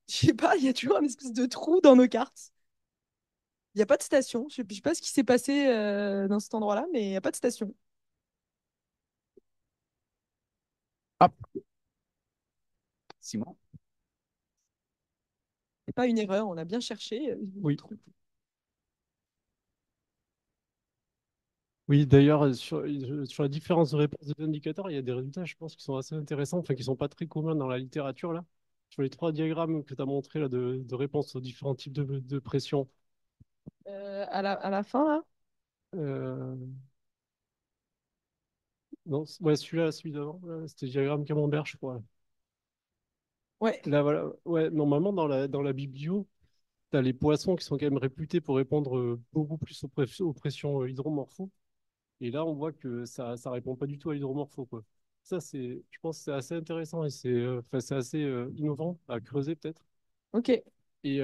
Je sais pas, il y a toujours une espèce de trou dans nos cartes. Il n'y a pas de station. Je sais pas ce qui s'est passé dans cet endroit-là, mais il n'y a pas de station. Ah, Simon. C'est pas une erreur, on a bien cherché. Oui. Oui, d'ailleurs, sur la différence de réponse des indicateurs, il y a des résultats, je pense, qui sont assez intéressants, enfin, qui ne sont pas très communs dans la littérature, là. Sur les 3 diagrammes que tu as montrés, là, de réponses aux différents types de pression. À la fin, là. Euh, non, ouais, celui-là, celui d'avant, là, c'était le diagramme Camembert, je crois. Ouais. Là, voilà. Ouais, normalement, dans la biblio, tu as les poissons qui sont quand même réputés pour répondre beaucoup plus aux pressions hydromorpho. Et là, on voit que ça répond pas du tout à l'hydromorpho, quoi. Ça, je pense que c'est assez intéressant et enfin, c'est assez innovant à creuser peut-être. Ok. Et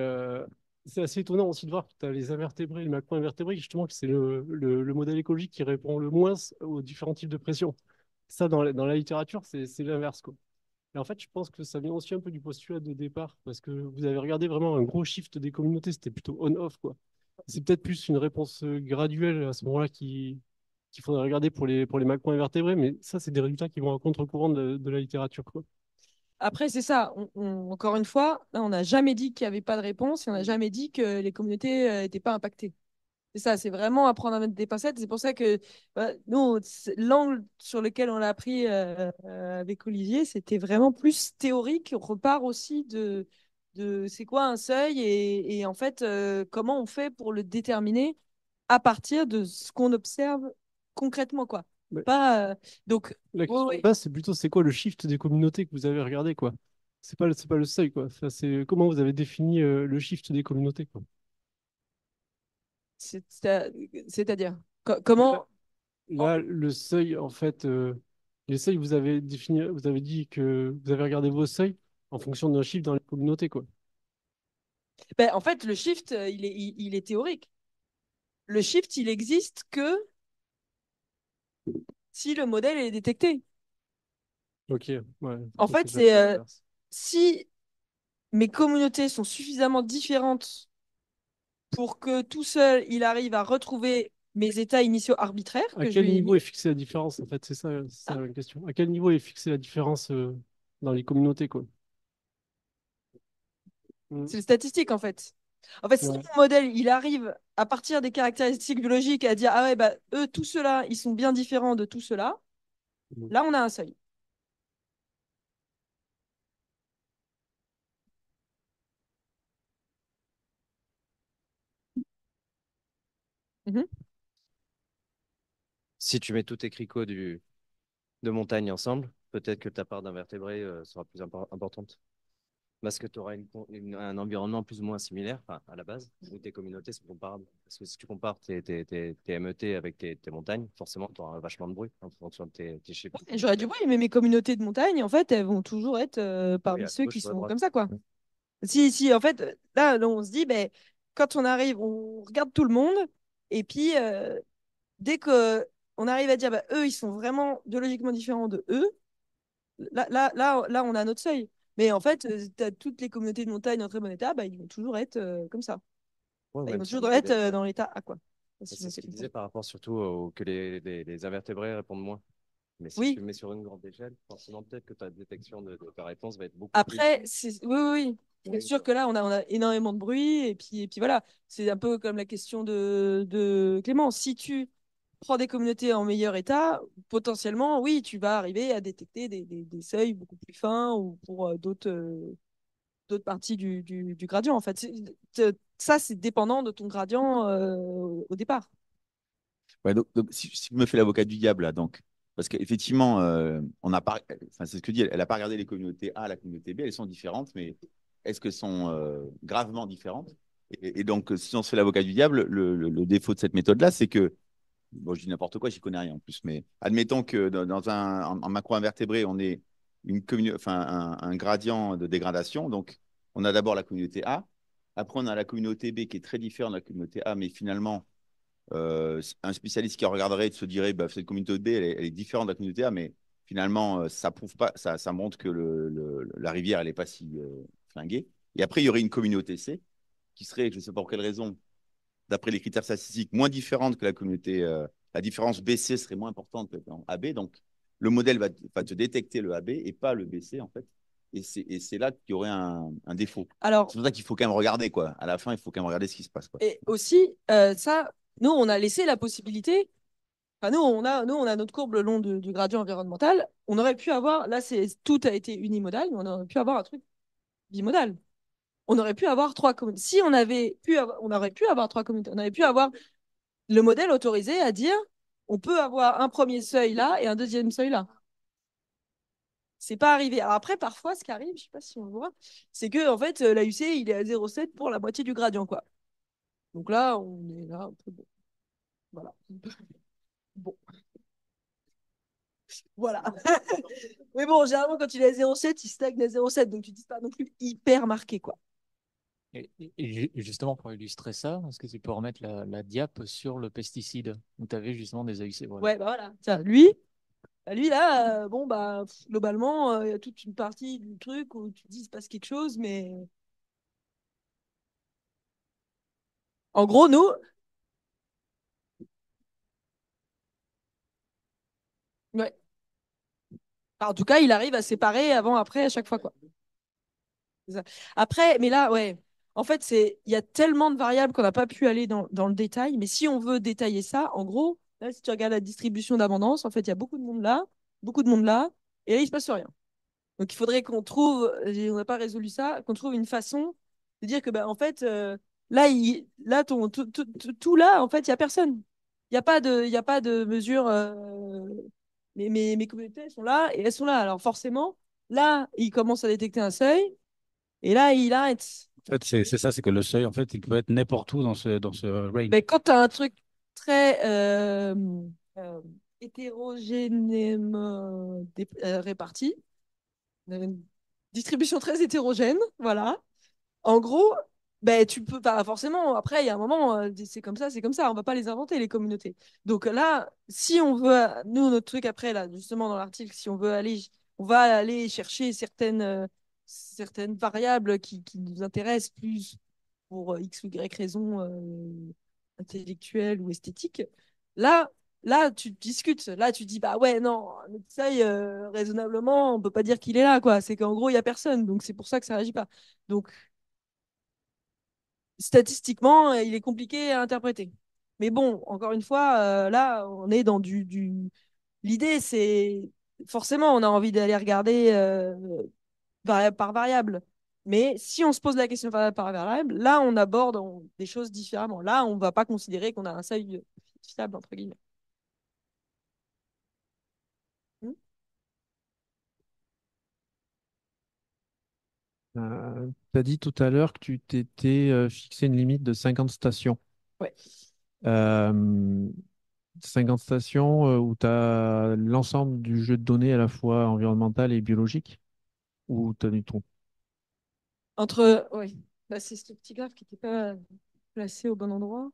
c'est assez étonnant aussi de voir que tu as les invertébrés, les macro-invertébrés, justement, que c'est le modèle écologique qui répond le moins aux différents types de pression. Ça, dans la littérature, c'est l'inverse, quoi. Et en fait, je pense que ça vient aussi un peu du postulat de départ, parce que vous avez regardé vraiment un gros shift des communautés, c'était plutôt on-off, quoi. C'est peut-être plus une réponse graduelle à ce moment-là qu'il faudrait regarder pour les macro-invertébrés, mais ça, c'est des résultats qui vont à contre-courant de la littérature, quoi. Après, c'est ça. Encore une fois, là, on n'a jamais dit qu'il n'y avait pas de réponse et on n'a jamais dit que les communautés n'étaient pas impactées. C'est ça, c'est vraiment apprendre à mettre des pincettes. C'est pour ça que nous, l'angle sur lequel on l'a appris avec Olivier, c'était vraiment plus théorique. On repart aussi de c'est quoi un seuil et en fait, comment on fait pour le déterminer à partir de ce qu'on observe concrètement, quoi. Ouais. Pas, donc, La question ouais, de ouais. base, c'est plutôt c'est quoi le shift des communautés que vous avez regardé, quoi. C'est pas le seuil, quoi. Enfin, c'est comment vous avez défini le shift des communautés, quoi. C'est-à-dire, Là, comment. là, le seuil, en fait, les seuils, vous avez défini, vous avez dit que vous avez regardé vos seuils en fonction d'un chiffre dans les communautés, quoi. Ben, en fait, le shift, il est théorique. Le shift, il existe que si le modèle est détecté. Ok, ouais, En ok, fait, j'avais c'est l'inverse. si mes communautés sont suffisamment différentes pour que tout seul, il arrive à retrouver mes états initiaux arbitraires À que je quel lui ai niveau mis. est fixée la différence, en fait, c'est ça la question. À quel niveau est fixée la différence dans les communautés, quoi. Mm. C'est le statistique, en fait. En fait, si mon Ouais. modèle, il arrive à partir des caractéristiques biologiques à dire, ah ouais, bah, eux, tout ceux-là, ils sont bien différents de tout ceux-là, Mm. là, on a un seuil. Mhm. Si tu mets tous tes cricots de montagne ensemble, peut-être que ta part d'invertébrés sera plus importante. Parce que tu auras un environnement plus ou moins similaire, enfin, à la base, où tes communautés sont comparables. Parce que si tu compares tes MET avec tes montagnes, forcément, tu auras vachement de bruit en fonction de tes chiffres. Et j'aurais dit, oui, mais mes communautés de montagne, en fait, elles vont toujours être Oui, parmi à ceux qui gauche ou à sont droite. comme ça, quoi. Si, en fait, là, on se dit, ben, quand on arrive, on regarde tout le monde, et puis, dès que on arrive à dire, bah, eux, ils sont vraiment biologiquement différents de eux, là, on a notre seuil. Mais en fait, t'as toutes les communautés de montagne en très bon état, bah, ils vont toujours être comme ça. Ouais, Bah, ils même vont si on toujours était être dans l'état A, quoi. Si je c'est me ce fais qu'il disait comprendre. par rapport surtout que les invertébrés répondent moins. Mais si tu Oui, le mets sur une grande échelle, forcément, peut-être que ta détection de ta réponse va être beaucoup plus. après, oui, oui, oui. C'est sûr que là, on a énormément de bruit. Et puis voilà, c'est un peu comme la question de Clément. Si tu prends des communautés en meilleur état, potentiellement, oui, tu vas arriver à détecter des seuils beaucoup plus fins ou pour d'autres parties du gradient. En fait, ça, c'est dépendant de ton gradient au départ. Ouais, donc, si je me fais l'avocat du diable, là, donc, parce qu'effectivement, on a pas, enfin, c'est ce que dit, elle n'a pas regardé les communautés A, la communauté B, elles sont différentes, mais est-ce qu'elles sont gravement différentes? Et donc, si on se fait l'avocat du diable, le défaut de cette méthode-là, c'est que, bon, je dis n'importe quoi, j'y connais rien en plus, mais admettons que dans un macro-invertébré, on ait enfin, un gradient de dégradation. Donc, on a d'abord la communauté A, après, on a la communauté B qui est très différente de la communauté A, mais finalement, un spécialiste qui regarderait et se dirait bah, cette communauté B, elle est différente de la communauté A, mais finalement, ça prouve pas, ça montre que la rivière, elle n'est pas si flinguée. Et après, il y aurait une communauté C qui serait, je ne sais pas pour quelle raison, d'après les critères statistiques, moins différente que la communauté. La différence BC serait moins importante que dans AB. Donc, le modèle va te détecter le AB et pas le BC, en fait. Et c'est là qu'il y aurait un défaut. Alors, C'est pour ça qu'il faut quand même regarder, quoi. À la fin, il faut quand même regarder ce qui se passe, quoi. et aussi, ça, nous, on a laissé la possibilité. Enfin, nous, on a notre courbe le long du gradient environnemental. On aurait pu avoir, là, tout a été unimodal, mais on aurait pu avoir un truc bimodal. On aurait pu avoir trois communautés. Si on avait pu avoir, on aurait pu avoir trois communautés. On aurait pu avoir le modèle autorisé à dire, on peut avoir un premier seuil là et un deuxième seuil là. C'est pas arrivé. Alors après, parfois, ce qui arrive, je sais pas si on le voit, c'est que en fait, l'AUC, il est à 0,7 pour la moitié du gradient, quoi. Donc là, on est là un peu bon. Voilà. Bon, voilà. Mais bon, généralement, quand il est à 0,7, il stagne à 0,7. Donc tu dis pas non plus hyper marqué, quoi. Et justement, pour illustrer ça, est-ce que tu peux remettre la diap sur le pesticide où tu avais justement des AUC? Voilà. Ouais, bah voilà. Tiens, lui là, bon, bah, globalement, il y a toute une partie du truc où tu te dis, il se passe quelque chose, mais en gros, nous, ouais. En tout cas, il arrive à séparer avant, après, à chaque fois, quoi. C'est ça. Après, mais là, ouais. En fait, il y a tellement de variables qu'on n'a pas pu aller dans le détail. Mais si on veut détailler ça, en gros, là, si tu regardes la distribution d'abondance, en fait, il y a beaucoup de monde là, et là, il se passe rien. Donc, il faudrait qu'on trouve, on n'a pas résolu ça, qu'on trouve une façon de dire que, bah, en fait, là, tout là, en fait, il n'y a personne. Il y a pas de mesure. Mes communautés, elles sont là et elles sont là. Alors, forcément, là, il commence à détecter un seuil et là, il arrête. En fait, c'est ça, c'est que le seuil, en fait, il peut être n'importe où dans ce range. Mais quand tu as un truc très euh, hétérogènement réparti, une distribution très hétérogène, voilà. En gros, ben, tu peux pas forcément. Après, il y a un moment, c'est comme ça, c'est comme ça. On va pas les inventer, les communautés. Donc là, si on veut, nous, notre truc après, là, justement, dans l'article, si on veut aller, on va aller chercher certaines variables qui nous intéressent plus pour X ou Y raison intellectuelle ou esthétique. Là, là, tu discutes. Là, tu dis, bah ouais, non, notre seuil, raisonnablement, on peut pas dire qu'il est là, quoi. C'est qu'en gros, il y a personne. Donc, c'est pour ça que ça réagit pas. Donc, statistiquement, il est compliqué à interpréter. Mais bon, encore une fois, là, on est dans L'idée, c'est forcément, on a envie d'aller regarder variable par variable. Mais si on se pose la question variable par variable, là, on aborde des choses différemment. Là, on ne va pas considérer qu'on a un seuil fiable, entre guillemets. Hmm. Tu as dit tout à l'heure que tu t'étais fixé une limite de 50 stations. Ouais. Euh, 50 stations où tu as l'ensemble du jeu de données à la fois environnemental et biologique, ou tu as du tout? Oui. Bah, c'est ce petit graphe qui n'était pas placé au bon endroit.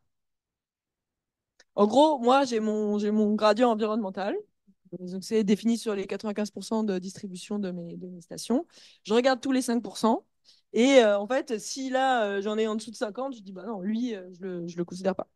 En gros, moi, j'ai mon gradient environnemental. Donc, c'est défini sur les 95% de distribution de mes stations. Je regarde tous les 5%. Et en fait, si là, j'en ai en dessous de 50, je dis, bah non, lui, je le considère pas.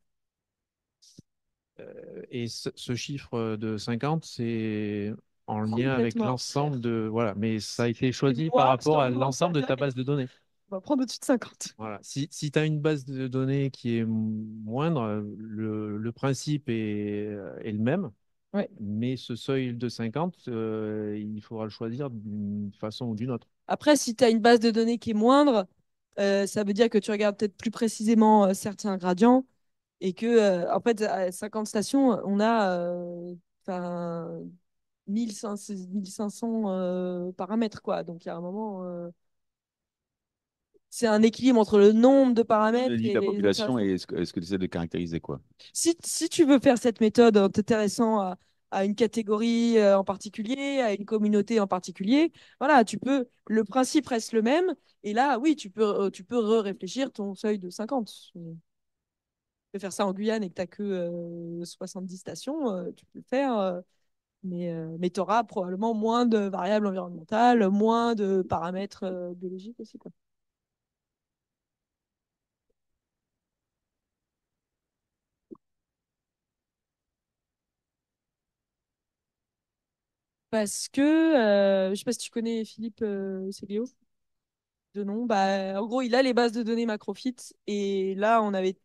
Et ce chiffre de 50, c'est en lien avec Complètement l'ensemble arbitraire. de... Voilà, mais ça a été Et choisi par moi, je rapport t'en à demande pas l'ensemble de de ta rien. base de données. On va prendre au-dessus de 50. Voilà. Si tu as une base de données qui est moindre, le principe est le même, Ouais. mais ce seuil de 50, il faudra le choisir d'une façon ou d'une autre. Après, si tu as une base de données qui est moindre, ça veut dire que tu regardes peut-être plus précisément certains gradients et que, en fait, à 50 stations, on a 1500 paramètres, quoi. Donc, il y a un moment, c'est un équilibre entre le nombre de Tu paramètres dis et la les population interactions. et est-ce que tu essaies de caractériser quoi? Si tu veux faire cette méthode en t'intéressant à une catégorie en particulier, à une communauté en particulier, voilà, tu peux, le principe reste le même. Et là, oui, tu peux réfléchir ton seuil de 50. Tu peux faire ça en Guyane et que tu n'as que 70 stations, tu peux le faire. Mais tu auras probablement moins de variables environnementales, moins de paramètres biologiques aussi, quoi. Parce que, je sais pas si tu connais Philippe Séguéo, de nom. Bah, en gros, il a les bases de données Macrofit. Et là, on avait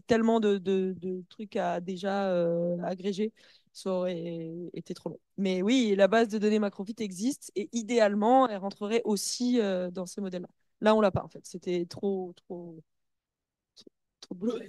tellement de trucs à déjà agréger. Ça aurait été trop long. Mais oui, la base de données Macrofit existe. Et idéalement, elle rentrerait aussi dans ces modèles-là. Là, on l'a pas, en fait. C'était trop, trop, trop, trop de boulot.